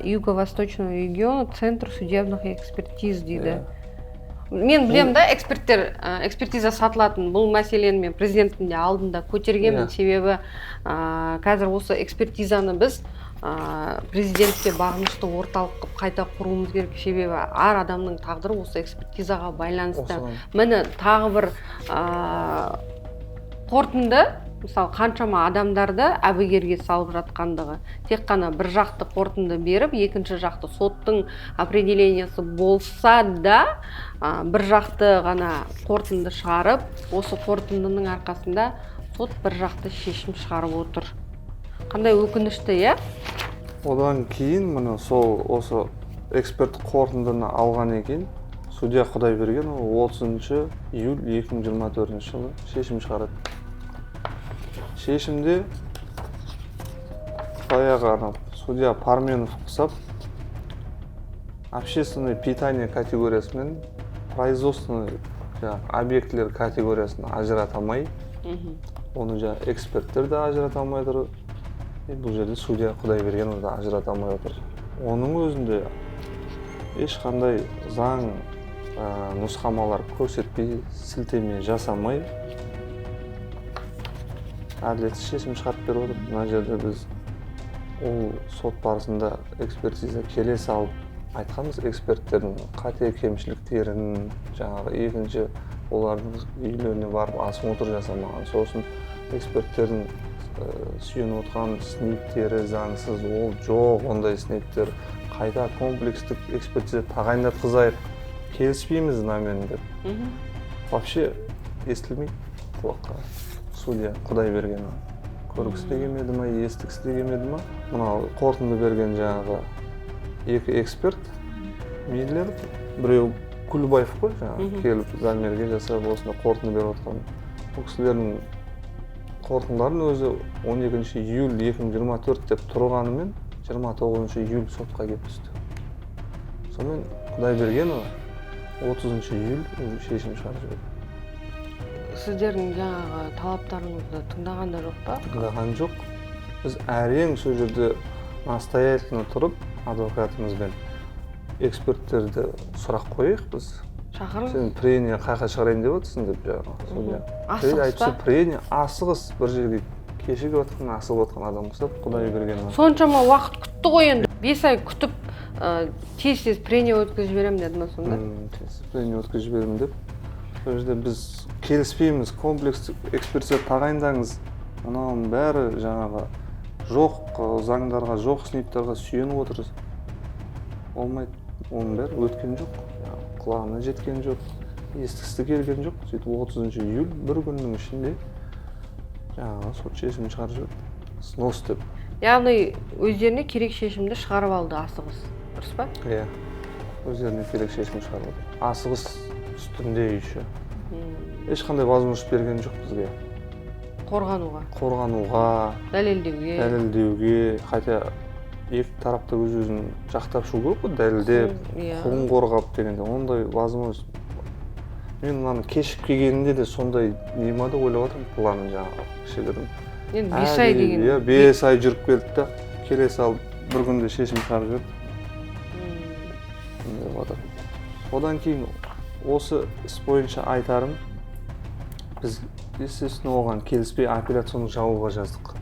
S1: Юго-Восточного региона, Центр судебных экспертиз дейді. Мен білем да, экспертиза сатылатын бұл мәселені мен президенттің де алдында көтергенмін. Себебі қазір осы экспертизаны біз президентке бағынышты орталық қылып қайта құруымыз керек. Себебі әр адамның тағдыры осы экспертизаға байланысты. Міне тағы бір қорытынды, мысалы қаншама адамдарды әбігерге салып жатқандығы. Тек қана бір жақты қорытынды беріп, екінші жақты соттың определениесі болса да, бір жақты ғана қорытынды шығарып, осы қорытындының арқасында сот бір жақты шешім шығарып отыр. Қандай өкінішті, иә?
S4: Одан кейін міне осы эксперт қорытындыны алған екен, судья Құдайбергенова 30 июль 2024 жылы шешім шығарады. Шешімде баяғы судья Парменов құсап, общественное питание категориясы мен производственный объектілер категориясын ажырата алмай, оны эксперттер де ажырата алмай тұр. Бұл жерде судья Құдайбергенов да ажырата алмай отыр. Оның өзінде ешқандай заң нұсқамалар көрсетпей, сілтеме жасамай әділетсіз шешім шығарып беріп отыр. Мына жерде біз ол сот барысында экспертиза келе салып айтқанбыз, эксперттердің қате кемшіліктерін, жаңағы екінші олардың үйлеріне барып осмотр жасамаған, сосын эксперттердің сүйеніп отырған СНИПтері заңсыз, ол жоқ, ондай СНИПтер қайта комплекстік экспертиза тағайындатқызайық, келіспейміз намен деп. Вообще естілмейді құлаққа судья Құдайбергенова. көргісі де келмеді ма, естігісі де келмеді ма. Мынау қорытынды берген жаңағы екі эксперт, Миллер, біреу Күлбаев қой, жаңағы келіп замерге жасап осында қорытынды беріп отқан. Бұл кісілердің қорытындыларын өзі 12 июль 2024 деп тұрғанымен 29 июль сотқа келіп түсті. Сонымен Құдайбергенова 30 июль шешім шығарып жіберді.
S3: Сіздердің жаңағы талаптарыңызды тыңдаған да жоқ па?
S4: Тыңдаған жоқ. Біз әрең сол жерде настоятельно тұрып, адвокатымызбен эксперттерді сұрақ қойық біз.
S3: Шақырыңыз.
S4: Сен прения қайқа шығарайын деп отырсың деп жаңағы судья.
S3: Асығыс па?
S4: Прения асығыс бір жерге кешігіп отқан, асығып отқан адам ұқсап Құдайбергенова.
S3: Соншама уақыт күтті ғой енді. 5 ай күтіп, тез прения өткізіп жіберем деді ма сонда?
S4: Тез прения өткізіп жіберем деп. Сол жерде біз келіспейміз, комплекс экспертиза тағайындаңыз. Мынаның бәрі жаңағы жоқ заңдарға, жоқ сыныптарға сүйеніп отыр. Олмайды, оның бәрі өткен жоқ. Құлағына жеткен жоқ, естігісі келген жоқ. Сөйтіп 30 июль бір күннің ішінде жаңағы сот шешімін шығарып жіберді. Снос деп.
S3: Яғни өздеріне керек шешімді шығарып алды асығыс, дұрыс па?
S4: Иә, өздеріне керек шешім шығарып алды. Асығыс үстінде еще. Ешқандай возможность берген жоқ бізге.
S3: Қорғануға,
S4: дәлелдеуге, хотя екі тарапта өз-өзін жақтап шығу керек қой, дәлелдеп, құқығын қорғап дегенде, ондай возможность. Мен мынаны кешіп келгенінде де сондай не ма деп ойлап отырмын, планы жаңағы кішігірім.
S3: Енді 5 ай деген.
S4: 5 ай жүріп келді да, келе салып бір күнде шешім шығарып жіберді. Одан кейін осы іс бойынша айтарым, біз естественно оған келіспей апелляционный жалоба жаздық.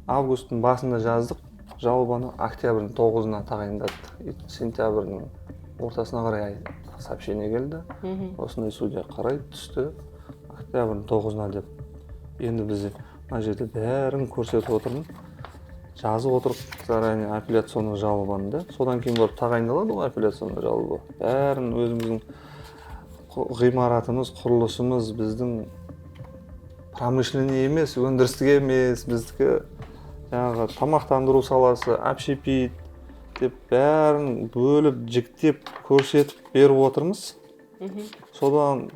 S4: Августтың басында жаздық, жалобаны октябрьдің 9-ына тағайындадық. Сентябрьдің ортасына қарай сообщение келді. Осындай судья қарай түсті, октябрьдің 9-на деп. Енді біз мына жерде бәрін көрсетіп отырмын. Жазып отырып заранее апелляционный жалобаны да. Содан кейін барып тағайындалады ғой апелляционный жалоба. Бәрін өзіміздің ғимаратымыз, құрылысымыз біздің промышленный емес, өндірістік емес, біздікі жаңағы тамақтандыру саласы, общепит деп бәрін бөліп, жіктеп, көрсетіп беріп отырмыз. Соған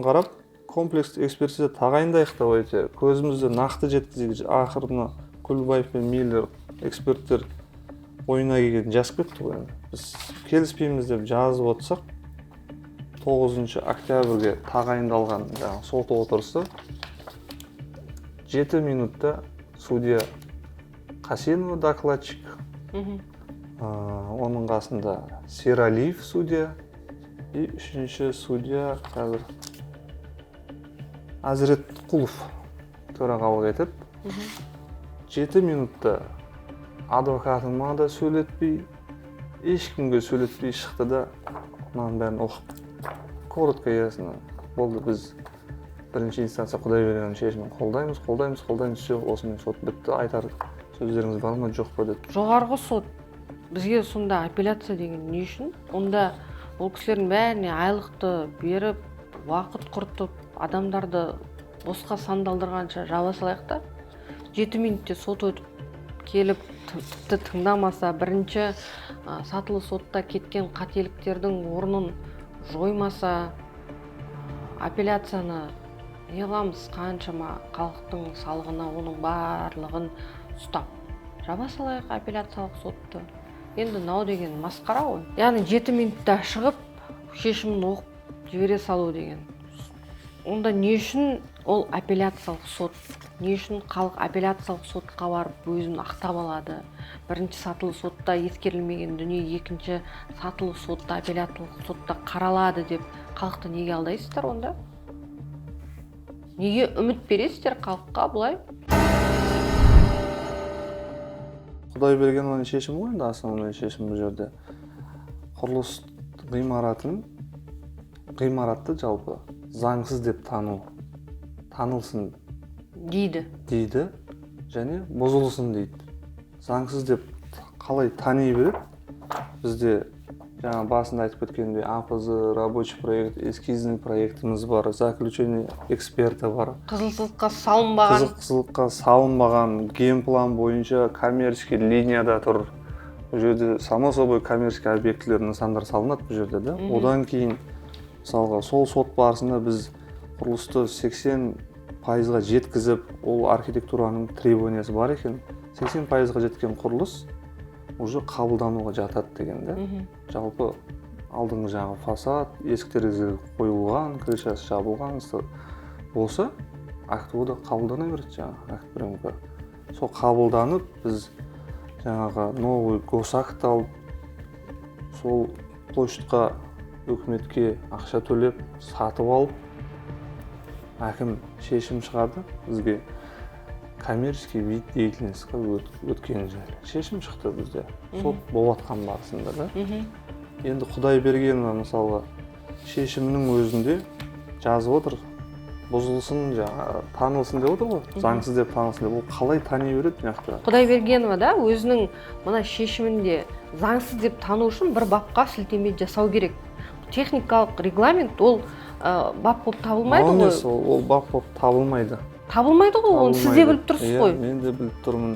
S4: қарап, комплекс экспертиза тағайындайық та өйте, көзімізді нақты жеткізейік. Ақырына Күлбаев пен Миллер эксперттер ойына келген жазып кетті ғой. Біз келіспейміз деп жазып отырсақ, 9 октябрьге тағайындалған сот отырысы 7 минутта судья Қасенова докладчик, оның қасында Сералиев судья и үшінші судья қазір Азіретқұлов төрағалық етіп, 7 минутта адвокатыма да сөйлетпей, ешкімге сөйлетпей шықты да, мынаның бәрін оқып. Коротко ясно болды, біз бірінші инстанция Құдайбергенованың шешімін қолдаймыз, все, осымен сот бітті, айтар сөздеріңіз бар ма, жоқ па деді.
S3: Жоғарғы сот бізге сонда апелляция деген не үшін? Онда ол кісілердің бәріне айлықты беріп, уақыт құртып, адамдарды босқа сандалдырғанша жаба салайық та, 7 минутте сот өтіп келіп тіпті тыңдамаса, бірінші сатылы сотта кеткен қателіктердің орнын жоймаса, апелляцияны не қыламыз, қаншама халықтың салығына оның барлығын ұстап жаба салайық апелляциялық сотты. Енді нау деген масқара ғой. Яғни 7 минутта шығып шешімін оқып жібере салу деген. Онда не үшін ол апелляциялық сот? Не үшін халық апелляциялық сотқа барып өзін ақтап алады? Бірінші сатылы сотта ескерілмеген дүние екінші сатылы сотта, апелляциялық сотта қаралады деп халықты неге алдайсыздар онда? Неге үміт бересіздер халыққа бұлай?
S4: Құдайбергенованың шешімі ғой, енді основной шешім бұл жерде. Құрылыс ғимаратты жалпы заңсыз деп танылсын
S3: дейді,
S4: және бұзылсын дейді. Заңсыз деп қалай тани береді? Бізде жаңа басында айтып кеткендей АПЗ, рабочий проект, эскизный проектіміз бар, заключение эксперті бар.
S1: Қызылсыздыққа салынбаған.
S4: Қызылсыздыққа салынбаған геймплан бойынша коммерческий линияда тұр. Бұл жерде само собой коммерческий объектілер нысандар салынады бұл жерде да. Одан кейін мысалға сол сот барысында біз құрылысты 80%-ға жеткізіп, ол архитектураның требованиясы бар екен. 80%-ға жеткен құрылыс уже қабылдануға жатады деген да. Жалпы алдыңғы жағы фасад, есік-терезелер қойылған, крышасы жабылған болса, акт да қабылдана береді жаңағы акт приемка. Сол қабылданып, біз жаңағы новый госакт алып, сол площадьқа өкіметке ақша төлеп, сатып алып, әкім шешім шығарды бізге коммерческий вид деятельностьқа өткен жайлы. Шешім шықты бізде. Сот болатқан барысында да. Енді Құдайбергенова мысалға шешімнің өзінде жазып отыр. Бұзылсын, танылсын деп отыр ғой. Заңсыз деп танылсын деп. Ол қалай тани береді мына
S1: Құдайбергенова да өзінің мына шешімінде заңсыз деп тану үшін бір бапқа сілтеме жасау керек. Техникалық регламент ол бап болып табылмайды ғой.
S4: Ол бап болып табылмайды.
S1: Табылмайды ғой, оны сіз де біліп тұрсыз ғой.
S4: Мен де біліп тұрмын.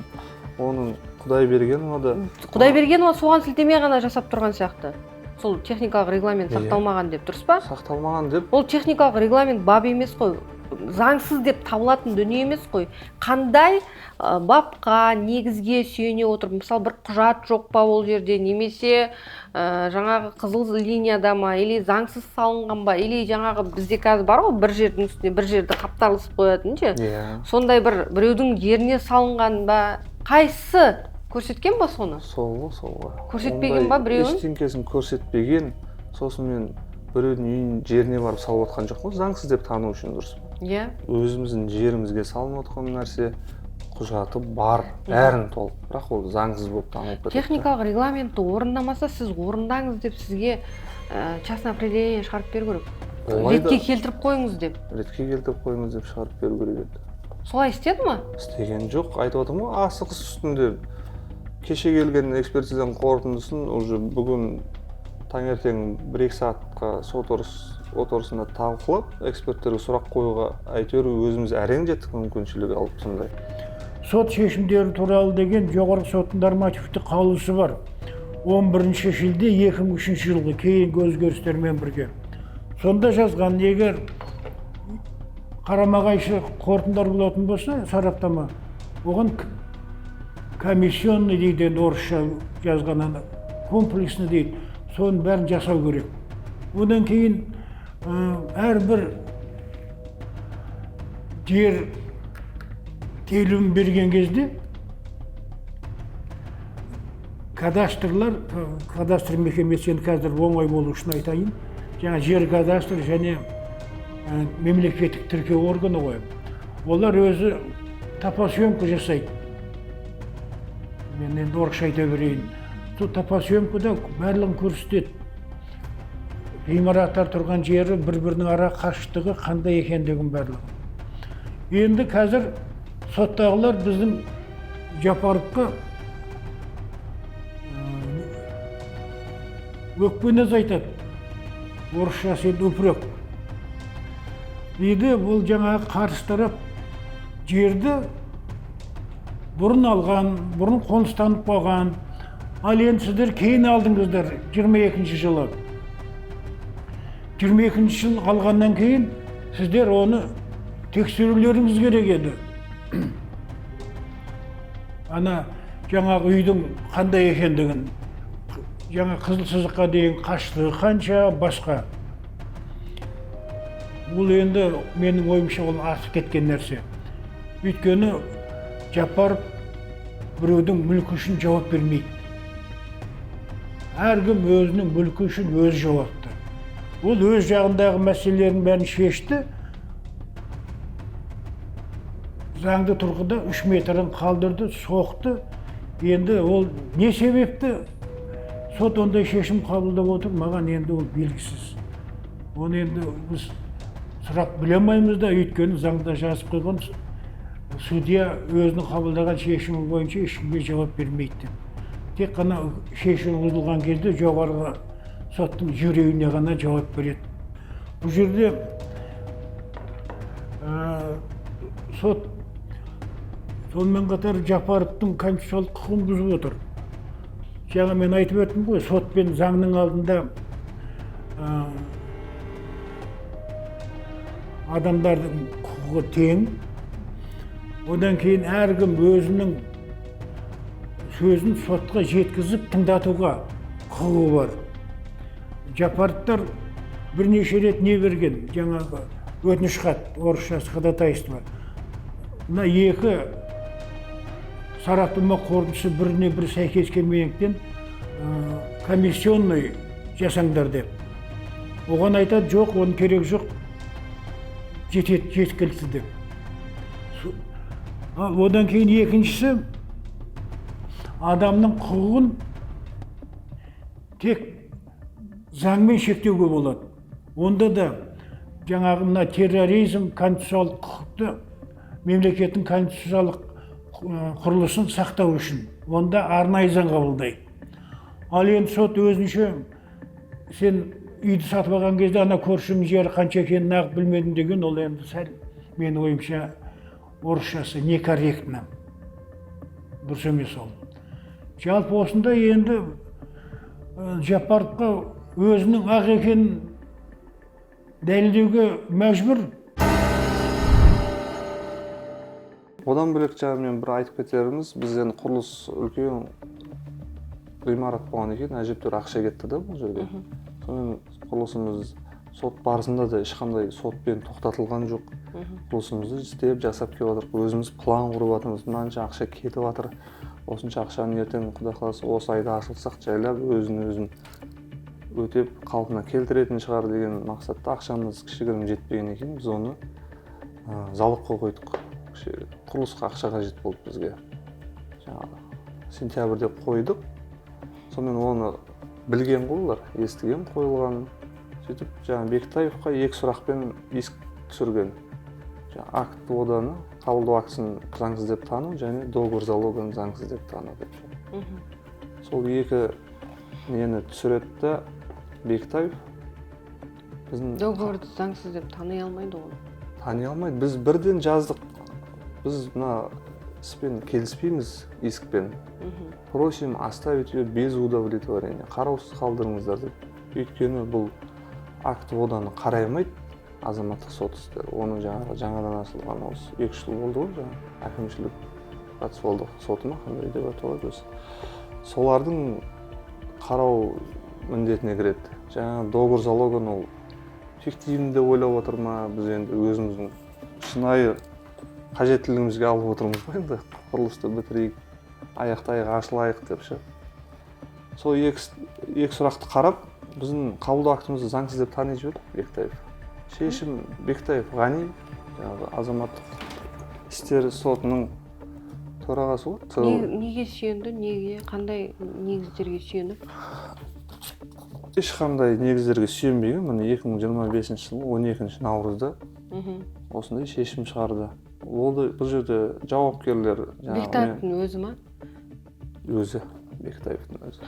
S4: Оның Құдайбергенова да.
S1: Құдайбергенова соған сілтеме ғана жасап тұрған сияқты. Сол техникалық регламент сақталмаған деп, дұрыс па?
S4: Сақталмаған деп.
S1: Ол техникалық регламент бап емес қой. Заңсыз деп табылатын дүние емес қой. Қандай бапқа, негізге сүйене отырып, мысалы бір құжат жоқ па ол жерде, немесе жаңағы қызыл линияда ма, или заңсыз салынған ба, или жаңағы бізде қазір бар ғой, бір жердің үстіне бір жерді қаптарлысып қоятын ше. Сондай біреудің жеріне салынған ба, қайсы көрсеткен ба соны?
S4: Сол.
S1: Көрсетпеген ба біреуін?
S4: Ештеңкесін көрсетпеген, сосын мен біреудің үйінің жеріне барып салып отқан жоқ қой, заңсыз деп тану үшін, дұрыс па?
S1: Иә.
S4: Өзіміздің жерімізге салынып отқан нәрсе, құжаты бар, бәрін толық, бірақ ол заңсыз болып танылып кетеді.
S1: Техникалық регламентті орындамаса, сіз орындаңыз деп сізге частное определение шығарып беру керек. Ретке келтіріп қойыңыз деп.
S4: Ретке келтіріп қойыңыз деп шығарып беру керек еді.
S1: Солай істеді ма?
S4: Істеген жоқ, айтып отырмын ғой, асығыс үстінде. Кеше келген экспертизаның қорытындысын уже бүгін таңертең 1-2 сағатқа сот отырысында талқылап, эксперттерге сұрақ қоюға әйтеуір өзіміз әрең жеттік мүмкіншілігі алып сондай.
S5: Сот шешімдері туралы деген жоғарғы соттың нормативті қаулысы бар. 11 шілде 2003 жылғы кейінгі өзгерістермен бірге. Сонда жазған, егер қарама-қайшы қорытындылар болатын болса, сараптама, оған комиссионный дейді, орысша жазғаннан комплексный дейді, соның бәрін жасау керек. Одан кейін әрбір жер телімін берген кезде кадастр мекемесі, қазір оңай болу үшін айтайын, жаңа жер кадастр және мемлекеттік тіркеу органы ғой. Олар өзі топосъемка жасайды. Мен енді орысша айта берейін. Сол топосъемкада барлығын көрсетеді. Ғимараттар тұрған жері, бір-бірінің ара қашықтығы қандай екендігін барлығы. Енді қазір соттағылар біздің Жапаровқа өкпені айтады. Орысша енді упрек. Дейді, бұл жаңағы қарсы тарап жерді бұрын алған, бұрын қоныстанып қалған. Ал енді сіздер кейін алдыңыздар 22 жылы. 22 жыл алғаннан кейін сіздер оны тексерулеріңіз керек еді. Ана жаңағы үйдің қандай екендігін, жаңа қызыл сызыққа дейін қашықтығы қанша, басқа. Бұл енді менің ойымша ол асып кеткен нәрсе. Өйткені Жапаров біреудің мүлкі үшін жауап бермейді. Әркім өзінің мүлкі үшін өз жауапты. Ол өз жағындағы мәселелерін бәрін шешті. Заңды тұрғыда 3 метрін қалдырды, соқты. Енді ол не себепті сот ондай шешім қабылдап отыр, маған енді ол белгісіз. Оны енді біз сұрақ біле алмаймыз да, өйткені заңда жазып қойған судья өзінің қабылдаған шешімі бойынша ешкімге жауап бермейді. Тек қана шешім бұзылған кезде жоғарғы соттың жүрегіне ғана жауап береді. Бұл жерде сот сонымен қатар Жапаровтың конституциялық құқығын бұзып отыр. Жаңа мен айтып өттім ғой, сот пен заңның алдында адамдардың құқығы тең. Одан кейін әркім өзінің сөзін сотқа жеткізіп тыңдатуға құқығы бар. Жапаровтар бірнеше рет не берген, жаңағы өтініш хат, орысшасы ходатайство. Мына екі сараптама қорытындысы біріне бір сәйкес келмегендіктен комиссионный жасаңдар деп. Оған айтады, жоқ, оның керек жоқ, жеткілікті деп. Одан кейін екіншісі, адамның құқығын тек заңмен шектеуге болады. Онда да жаңағы мына терроризм конституциялық құқықты мемлекеттің конституциялық құрылысын сақтау үшін онда арнайы заң қабылдайды. Ал енді сот өзінше сен үйді сатып алған кезде ана көршінің жері қанша екенін нағып білмедім деген, ол енді сәл менің ойымша орысшасы некорректно. Дұрыс емес ол. Жалпы осында енді Жапаровқа өзінің ақ екенін дәлелдеуге мәжбүр.
S4: Одан бөлек мен бір айтып кетеріміз, біз енді құрылыс үлкен ғимарат болған екен, әжептәуір ақша кетті да бұл жерге. Сонымен құрылысымыз сот барысында да ешқандай сотпен тоқтатылған жоқ. Құрылысымызды істеп жасап келіп жатырмыз, өзіміз план құрып жатырмыз, мынанша ақша кетіп жатыр. Осынша ақшаны ертең Құдай қаласа осы айда ашылсақ жайлап өзін өтеп қалпына келтіретін шығар деген мақсатта ақшамыз кішігірім жетпеген екен, біз оны залогқа қойдық. Құрылысқа ақша қажет болды бізге. Сентябрьде қойдық. Сонымен оны білген ғой, естіген қойылған. Сөйтіп Бектаевқа екі сұрақпен иск түсірген. Акт оданы, қабылдау актісін заңсыз деп тану және договор залогын заңсыз деп тану деп. Сол екі нені түсіретті Бектаев.
S3: Договорды заңсыз деп тани алмайды оны.
S4: Тани алмайды. Біз бірден жаздық. Біз мына іспен келіспейміз, искпен. Просим оставить ее без удовлетворения. Қараусыз қалдырыңыздар деп. Өйткені бұл акт оданы қараймайды азаматтық сот істері. Оны жаңадан ашылған осы 2 жыл болды ғой, әкімшілік процессуалдық соты ма, қандай деп аталады өзі. Солардың қарау міндетіне кіреді. Договор залогын ол фиктивный деп ойлап отыр ма, біз енді өзіміздің шынайы қажеттілігімізге алып отырмыз ғой енді, құрылысты бітірейік, аяқ ашылайық деп ше. Сол екі сұрақты қарап, біздің қабылдау актімізді заңсыз деп тани жіберді Бектаев. Шешім Бектаев Ғани, азаматтық істер сотының төрағасы ғой.
S3: Неге сүйенді, неге, қандай негіздерге сүйеніп?
S4: Ешқандай негіздерге сүйенбеген, міне 2025 жылы 12 наурызда осындай шешім шығарды. Бұл жерде жауапкерлер...
S3: Бектаевтың өзі ма?
S4: Өзі, Бектаевтың өзі.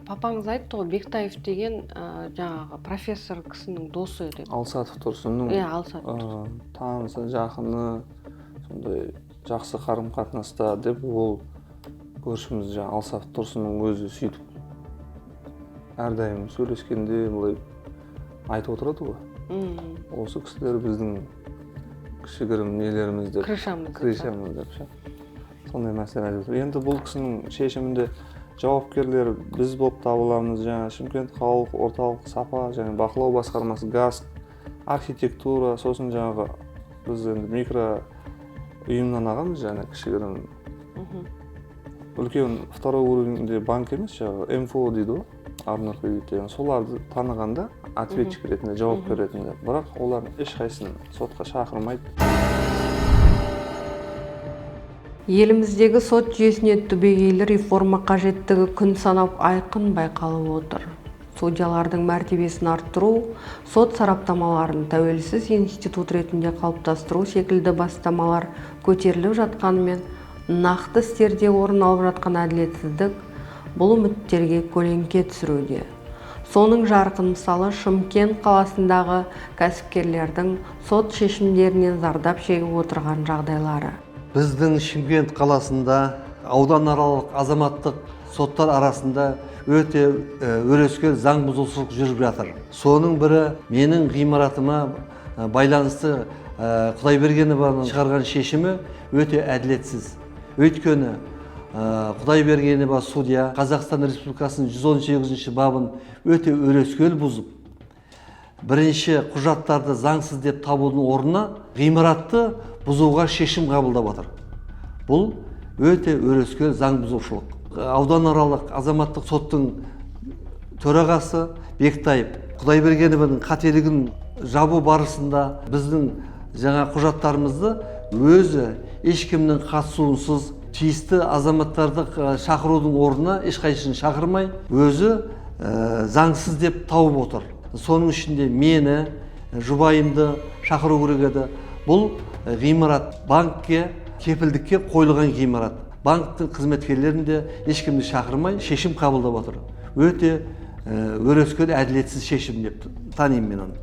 S3: Папаңыз айтты ғой, Бектаев деген профессор кісінің досы деп.
S4: Алсатов Тұрсынның танысы, жақыны, сондай жақсы қарым-қатынаста деп ол көршіміз Алсатов Тұрсынның өзі сөйтіп әрдайым сөйлескенде былай айтып отырады ғой. Осы кісілер біздің кішігірім нелеріміз деп, крышамыз деп. Сондай мәселе айтып отыр. Енді бұл кісінің шешімінде жауапкерлер біз болып табыламыз. Шымкент қалалық орталық сапа және бақылау басқармасы, газ, архитектура, сосын біз енді микро ұйымнан ағамыз, кішігірім үлкен второй уровеньде банк емес, МФО дейді ғой, арнұр кредиттеген. Соларды танығанда ответчик ретінде, жауапкер ретінде. Бірақ олар ешқайсысын сотқа шақырмайды.
S1: Еліміздегі сот жүйесіне түбегейлі реформа қажеттігі күн санап айқын байқалып отыр. Судьялардың мәртебесін арттыру, сот сараптамаларын тәуелсіз институт ретінде қалыптастыру секілді бастамалар көтеріліп жатқанымен, нақты істерде орын алып жатқан әділетсіздік бұл үміттерге көлеңке түсіруде. Соның жарқын мысалы Шымкент қаласындағы кәсіпкерлердің сот шешімдерінен зардап шегіп отырған жағдайлары.
S2: Біздің Шымкент қаласында ауданаралық азаматтық соттар арасында өте өрескел заң бұзушылық жүріп жатыр. Соның бірі менің ғимаратыма байланысты Құдайбергенованың шығарған шешімі өте әділетсіз. Өйткені Құдайбергенова судья Қазақстан Республикасының 118 бабын өте өрескел бұзып, бірінші құжаттарды заңсыз деп табудың орнына ғимаратты бұзуға шешім қабылдап отыр. Бұл өте өрескел заң бұзушылық. Ауданаралық азаматтық соттың төрағасы Бектаев Құдайбергенованың қателігін жабу барысында біздің жаңа құжаттарымызды өзі ешкімнің қатысуынсыз тиісті азаматтарды шақырудың орнына ешқайсысын шақырмай өзі заңсыз деп тауып отыр. Соның ішінде мені, жұбайымды шақыру керек еді. Бұл ғимарат банкке кепілдікке қойылған ғимарат. Банктың қызметкерлерін де ешкімді шақырмай шешім қабылдап отыр. Өте өрескел әділетсіз шешім деп танимын мен оны.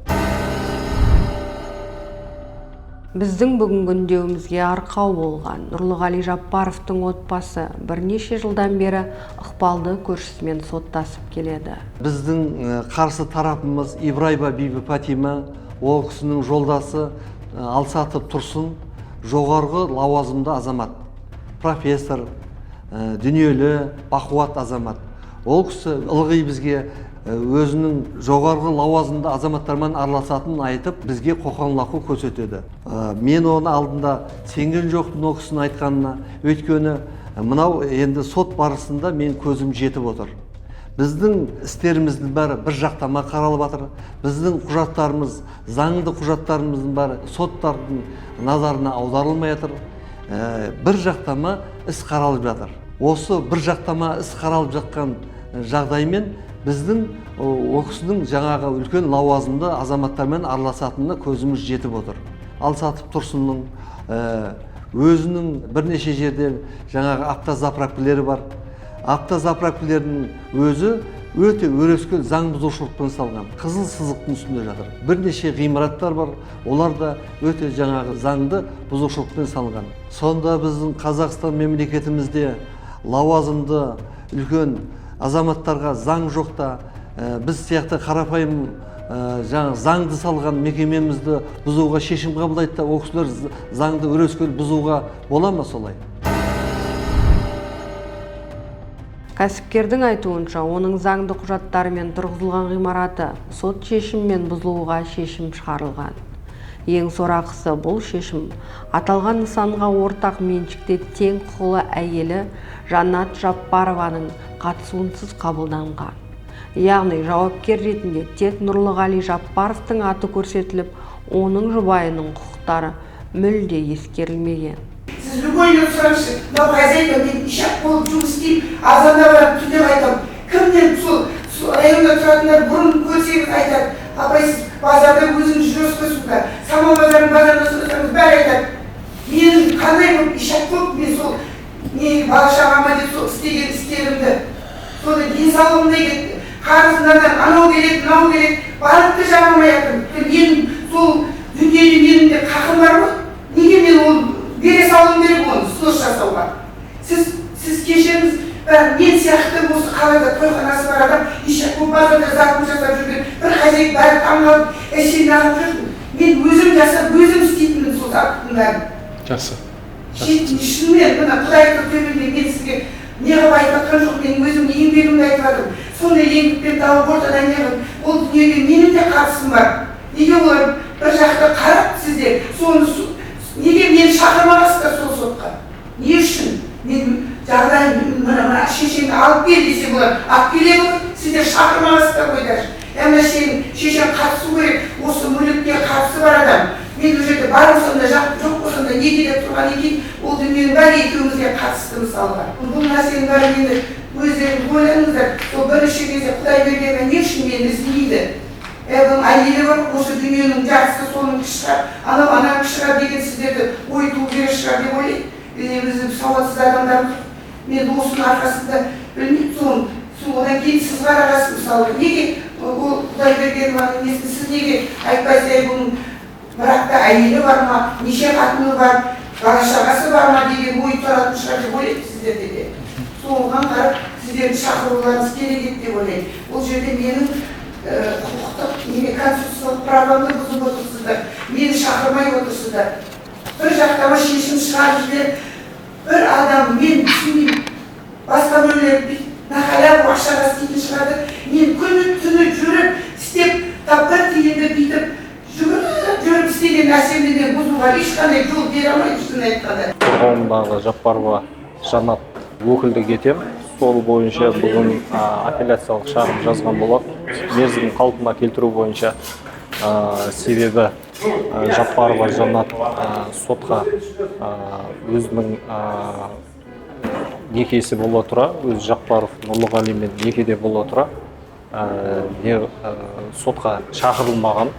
S1: Біздің бүгінгі үндеуімізге арқау болған Нұрлығали Жаппаровтың отбасы бірнеше жылдан бері ықпалды көршісімен соттасып келеді.
S2: Біздің қарсы тарапымыз Ибраева Биби Фатима, ол кісінің жолдасы Алсатов Тұрсын, жоғарғы лауазымды азамат, профессор, дүниелі, бақуат азамат. Ол кісі ылғи бізге өзінің жоғарғы лауазымды азаматтармен араласатынын айтып, бізге қоқан-лақу көрсетеді. Мен оны алдында сенген жоқпын ол кісінің айтқанына, өйткені мынау енді сот барысында мен көзім жетіп отыр. Біздің істеріміздің бәрі бір жақтама қаралып жатыр. Біздің құжаттарымыз, заңды құжаттарымыздың бәрі соттардың назарына аударылмай жатыр. Бір жақтама іс қаралып жатыр. Осы бір жақтама іс қаралып жатқан жағдаймен біздің ол кісінің жаңағы үлкен лауазымды азаматтармен араласатынына көзіміз жетіп отыр. Алсатов Тұрсынның өзінің бірнеше жерден жаңағы автозаправкілері бар. Автозаправкілердің өзі өте өрескел заң бұзушылықпен салған. Қызыл сызықтың үстінде жатыр. Бірнеше ғимараттар бар, олар да өте жаңағы заңды бұзушылықпен салған. Сонда біздің Қазақстан мемлекетімізде лауазымды үлкен азаматтарға заң жоқта, біз сияқты қарапайым заңды салған мекемемізді бұзуға шешім қабылдайды да, ол кісілер заңды өрескел бұзуға бола ма солай?
S1: Кәсіпкердің айтуынша, оның заңды құжаттарымен тұрғызылған ғимараты сот шешіммен бұзылуға шешім шығарылған. Ең сорақысы бұл шешім аталған нысанға ортақ меншікте тең құқылы әйелі Жанат Жаппарованың қатысуынсыз қабылданған. Яғни жауапкер ретінде тек Нұрлығали Жаппаровтың аты көрсетіліп, оның жұбайының құқықтары мүлде ескерілмеген.
S6: Сіз любойын сұраңызшы, мынау хозяйка, мен ишақ болып жұмыс істеймін, азанда барып түнеп айтамын. Кімнен сол районда тұратындар бұрын көрсеңіз айтады. Апай, сіз базарда өзіңіз жүресіз бе сонда? Самал базарының базарында сөйлесеңіз бәрі айтады. Мен қандай болып ишақ болып, мен сол бала-шағама деп сол істеген істерімді. Соны денсаулығымда кетті. Қарызынан анау келеді, мынау келеді, барыпты жағамай жатырмын. Менің сол дүниеде менің де қақым бар ғой. Неге мен ол бере салуым керек оны снос жасауға? Сіз кешіріңіз, мен сияқты осы қалада тойханасы бар адам, ишақ болып базарда затын жасап жүрген бір хозяйка бәрі таңғалып, сен неғып жүрсің? Мен өзім жасап, өзім істейтінмін сол заттың бәрін.
S7: Жақсы.
S6: Шынымен, мына Құдайдың төбелінде мен сізге неғып айтып жатқан жоқ, менің өзім еңбегімді айтып жатырмын. Сондай еңбекпен тауып ортадан неғып, ол дүниеге менің де қатысым бар. Неге олар бір жақта қарап сіздер, соны неге мені шақырмағансыздар сол сотқа? Не үшін? Мен жағдайым мына шешеңді алып кел десе бұлар, алып келе ғой, сіздер шақырмағансыздар ғой даже. Мына шешең қатысу керек, осы мүлікке қатысы бар адам. Мен ол жерде бар болсам да жоқ болсам да неге деп тұрған екен, ол дүниенің бәрі екеумізге қатысты мысалға. Бұл нәрсенің бәрі енді өздеріңіз ойланыңыздар, сол бірінші кезде Құдайбергенова не үшін мені іздемейді? Оның әйелі бар, осы дүниенің жартысы соның кіші шығар, анау кіші шығар деген сіздерді ой туу керек шығар деп ойлаймын. Біздің сауатсыз адамдарымыз, мен осының арқасында білмеймін, одан кейін сіз қарағасыз мысалы, неге ол Құдайбергенованың несі, сіз неге айтпайсыз, бұның бірақта әйелі бар ма, неше қатыны бар, бала шағасы бар ма деген ой тұратын шығар деп ойлаймын сіздерде де. Соған қарап сіздерді шақыруларыңыз керек еді деп ойлаймын. Бұл жерде менің құқықтық, конституциялық правамды бұзып отырсыздар, мені шақырмай отырсыздар. Бір жақтама шешім шығарып жіберіп, бір адам, мен түсінбеймін, басқа біреулер нақалап ақшаға істейтін шығады, мен күні түні жүріп, істеп, бір тиынды бүйтіп, жүріп істеген нәрсемді мен бұзуға ешқандай жол бере алмайды, шынын айтқанда.
S7: Қоғамдағы Жаппарова Жанат өкілдік етемін. Сол бойынша бүгін апелляциялық шағым жазған болады. Мерзімін қалпына келтіру бойынша себебі Жаппарова Жанат сотқа өзінің некесі бола тұра, өз Жаппаров Нұрлығалимен некеде бола тұра, сотқа шақырылмаған,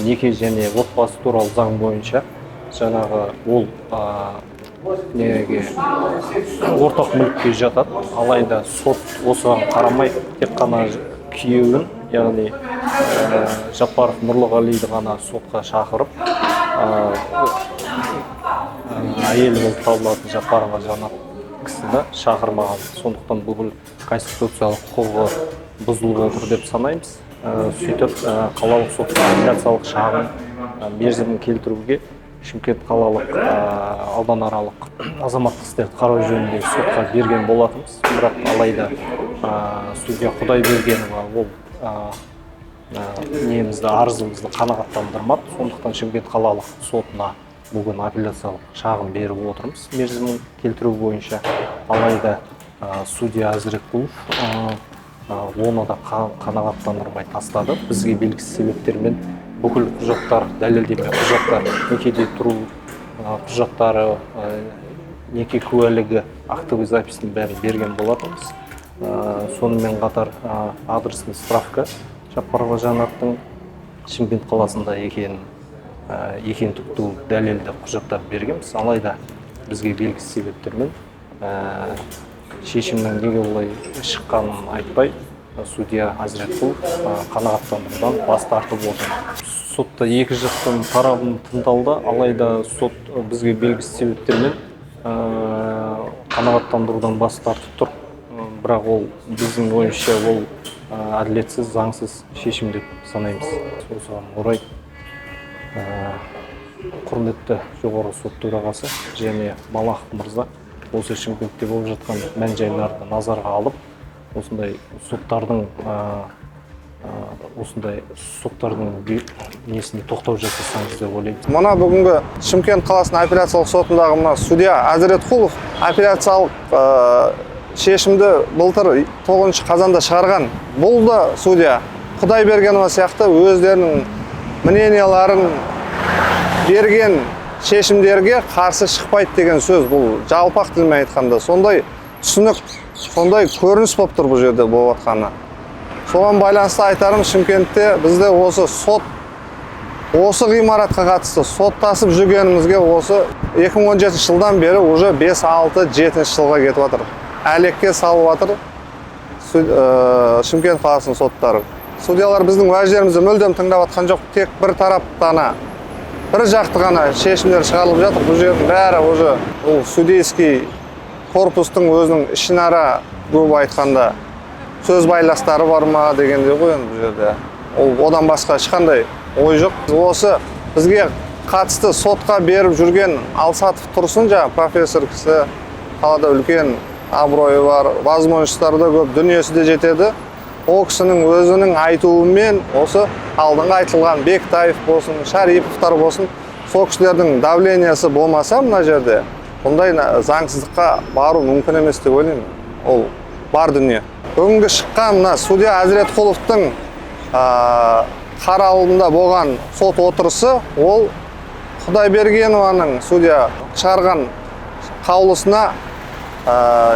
S7: неке және отбасы туралы заң бойынша жаңағы ол ортақ мүлікке жатады, алайда сот осыған қарамай тек қана күйеуін, яғни Жаппаров Нұрлығалиді ғана сотқа шақырып, әйелі болып табылатын Жаппарова Жанат кісіні шақырмаған. Сондықтан бүкіл конституциялық құқығы бұзылып отыр деп санаймыз. Сөйтіп қалалық сотқа апелляциялық шағым мерзімін келтіруге Шымкент қалалық ауданаралық азаматтық істерді қарау жөнінде сотқа берген болатынбыз. Бірақ алайда судья Құдайбергенова ол немізді, арызымызды қанағаттандырмады. Сондықтан Шымкент қалалық сотына бүгін апелляциялық шағым беріп отырмыз мерзімін келтіру бойынша. Алайда судья Әзіретқұлов оны да қанағаттандырмай тастады. Бізге белгісіз себептермен бүкіл құжаттар, дәлелдеме құжаттар, некеде тұру құжаттары, неке куәлігі, ақтөбе записінің бәрін берген болатынбыз. Сонымен қатар адресный справка Жаппарова Жанаттың Шымкент қаласында екенін түкту дәлелді құжаттар бергенбіз. Алайда бізге белгісіз себептермен шешімнің неге олай шыққанын айтпай, судья Әзіретқұлов қанағаттандырудан бас тартып отыр. Сотта екі жақтың тарабын тыңдалды, алайда сот бізге белгісіз себептермен қанағаттандырудан бас тартып тұр. Бірақ ол біздің ойымызша ол әділетсіз, заңсыз шешім деп санаймыз. Осыған орай құрметті жоғары сот төрағасы және Малахов мырза осы Шымкентте болып жатқан мән-жайларды назарға алып, осындай соттардың несіне тоқтау жасасаңыз деп ойлаймын.
S4: Мына бүгінгі Шымкент қаласының апелляциялық сотындағы мына судья Әзіретқұлов апелляциялық шешімді былтыр 9 қазанда шығарған. Бұл да судья Құдайбергенова сияқты өздерінің мненияларын берген шешімдерге қарсы шықпайды деген сөз. Бұл жалпақ тілмен айтқанда сондай түсінік, сондай көрініс болып тұр бұл жерде болып жатқаны. Соған байланысты айтарым, Шымкентте бізде осы ғимаратқа қатысты соттасып жүргенімізге осы 2017 жылдан бері уже 5-6-7 жылға кетіп жатыр. Әлекке салып жатыр Шымкент қаласының соттары. Судьялар біздің уәждерімізді мүлдем тыңдап жатқан жоқ, тек бір тараптана, бір жақты ғана шешімдер шығарылып жатыр. Бұл жердің бәрі уже судейский корпустың өзінің ішінара көп айтқанда сөз байластары бар ма дегенде ғой бұл жерде. Одан басқа ешқандай ой жоқ. Осы бізге қатысты сотқа беріп жүрген Алсатов Тұрсын, профессор кісі, қалада үлкен абыройы бар, возможностьтары да көп, дүниесі де жетеді. Ол кісінің өзінің айтуымен осы алдыңғы айтылған Бектаев болсын, Шариповтар болсын, сол кісілердің давлениясы болмаса мына жерде бұндай заңсыздыққа бару мүмкін емес деп ойлаймын. Ол бар дүние. Бүгінгі шыққан мына судья Әзіретқұловтың қаралымында болған сот отырысы, ол Құдайбергенованың судья шығарған қаулысына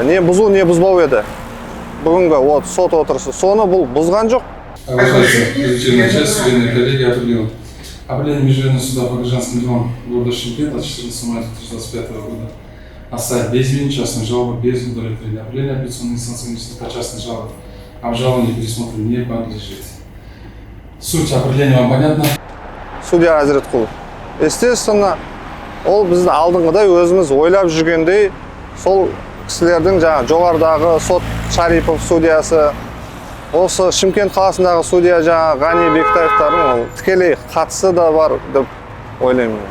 S4: не бұзу, не бұзбау еді. Бүгінгі сот отырысы. Соны бұл бұзған жоқ.
S8: Определение Межрайонного суда по гражданским делам города Шымкент от 14 мая 2025 года оставить без вины частной жалобы без удовлетворения. Определение апелляционной инстанции по частной жалобе обжалованию пересмотру не подлежит. Суть определения вам понятна?
S4: Судья Азиреткулов. Естественно, ол біздің алдыңғыдай өзіміз ойлап жүргендей, сол кісілердің жаңа жоғарыдағы сот Шарипов судьясы, осы Шымкент қаласындағы судья жаңа Ғани Бектаевтардың тікелей қатысы да бар деп ойлаймын.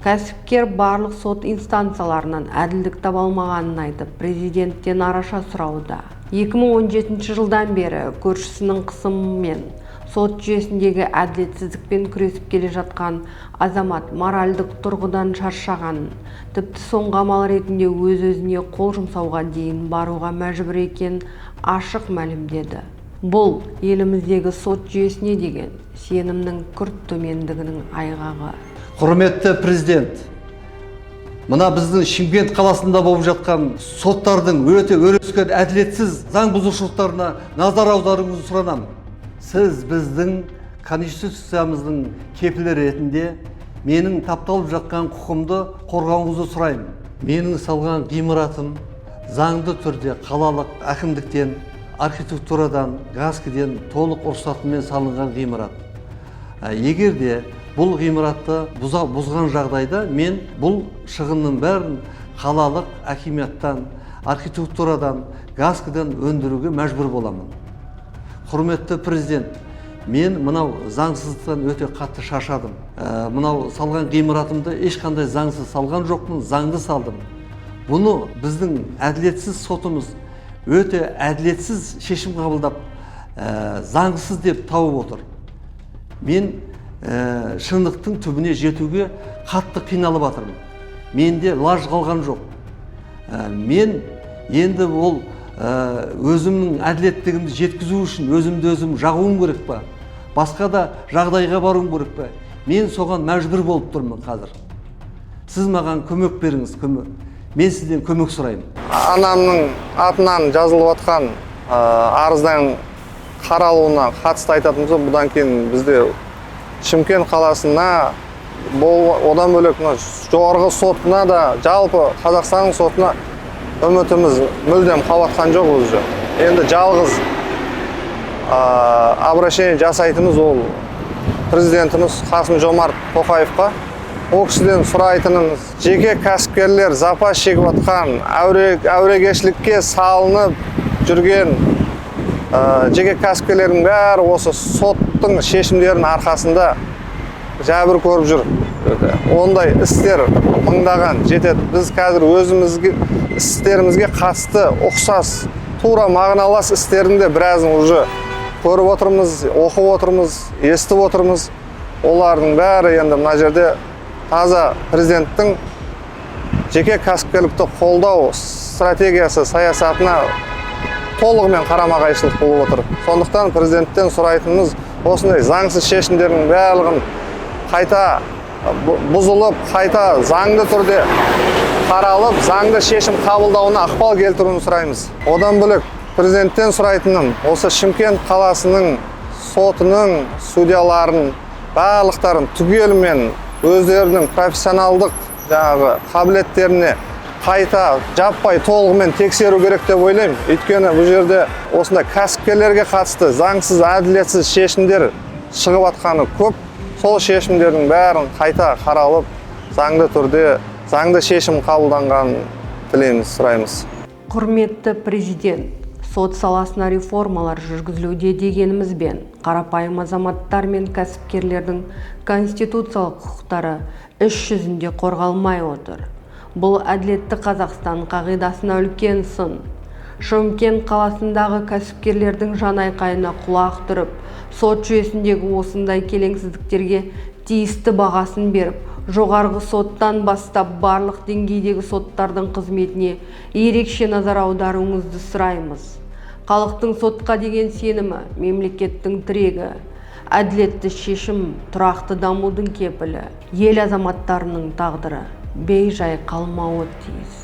S1: Кәсіпкер барлық сот инстанцияларынан әділдік таба алмағанын айтып, президенттен араша сұрауда. 2017 жылдан бері көршісінің қысымымен сот жүйесіндегі әділетсіздікпен күресіп келе жатқан азамат моральдық тұрғыдан шаршағанын, тіпті соңғы амал ретінде өз-өзіне қол жұмсауға дейін баруға мәжбүр екенін ашық мәлімдеді. Бұл еліміздегі сот жүйесіне деген сенімнің күрт төмендігінің айғағы.
S2: Құрметті президент, мына біздің Шымкент қаласында болып жатқан соттардың өте өрескел әділетсіз заң бұзушылықтарына назар аударуыңызды сұранамын. Сіз біздің конституциямыздың кепілі ретінде менің тапталып жатқан құқымды қорғауыңызды сұраймын. Менің салған ғимаратым заңды түрде қалалық әкімдіктен, архитектурадан, ГАСКіден толық рұқсатымен салынған ғимарат. Егер де бұл ғимаратты бұзған жағдайда мен бұл шығынның бәрін қалалық акиматтан, архитектурадан, ГАСКіден өндіруге мәжбүр боламын. Құрметті президент, мен мынау заңсыздықтан өте қатты шаршадым. Мынау салған ғимаратымды ешқандай заңсыз салған жоқпын, заңды салдым. Бұны біздің әділетсіз сотымыз өте әділетсіз шешім қабылдап, заңсыз деп тауып отыр. Мен шындықтың түбіне жетуге қатты қиналып жатырмын. Менде лаж қалған жоқ. Мен енді ол өзімнің әділеттігімді жеткізу үшін өзімді өзім жағуым керек па? Басқа да жағдайға баруым керек па? Мен соған мәжбүр болып тұрмын қазір. Сіз маған көмек беріңіз, мен сізден көмек сұраймын.
S4: Анамның атынан жазылып жатқан арыздан қаралуына қатысты айтатын болсақ, бұдан кейін бізде Шымкент қаласына, одан бөлек жоғарғы сотына да, жалпы Қазақстанның сотына үмітіміз мүлдем қалатқан жоқ өзі. Енді жалғыз обращение жасайтынымыз ол президентіміз Қасым-Жомарт Тоқаевқа. Ол кісіден сұрайтынымыз, жеке кәсіпкерлер запас шегіп жатқан, әурешілікке салынып жүрген жеке кәсіпкерлердің бәрі осы соттың шешімдерінің арқасында жәбір көріп жүр. Ондай істер мыңдаған жетеді. Біз қазір өзімізге істерімізге қатысты ұқсас, тура мағыналас істерінде біразын уже көріп отырмыз, оқып отырмыз, естіп отырмыз. Олардың бәрі енді мына жерде таза президенттің жеке кәсіпкерлікті қолдау стратегиясы, саясатына толығымен қарама-қайшылық болып отыр. Сондықтан президенттен сұрайтынымыз осындай заңсыз шешімдердің барлығын қайта бұзылып, қайта заңды түрде қаралып, заңды шешім қабылдауына ықпал келтіруін сұраймыз. Одан бөлек президенттен сұрайтыным осы Шымкент қаласының сотының судьяларын барлықтарын түгелімен өздерінің профессионалдық қабілеттеріне қайта жаппай толығымен тексеру керек деп ойлаймын. Өйткені бұл жерде осындай кәсіпкерлерге қатысты заңсыз, әділетсіз шешімдер шығып жатқаны көп. Сол шешімдердің бәрін қайта қаралып, заңды түрде заңды шешім қабылданғанын тілейміз, сұраймыз.
S1: Құрметті президент, сот саласына реформалар жүргізілуде дегенімізбен, қарапайым азаматтар мен кәсіпкерлердің конституциялық құқықтары іс жүзінде қорғалмай отыр. Бұл әділетті Қазақстан қағидасына үлкен сын. Шымкент қаласындағы кәсіпкерлердің жанайқайына құлақ түріп, сот жүйесіндегі осындай келеңсіздіктерге тиісті бағасын беріп, жоғарғы соттан бастап барлық деңгейдегі соттардың қызметіне ерекше назар аударуыңызды сұраймыз. Халықтың сотқа деген сенімі, мемлекеттің тірегі, әділетті шешім, тұрақты дамудың кепілі, ел азаматтарының тағдыры бей-жай қалмауы тиіс.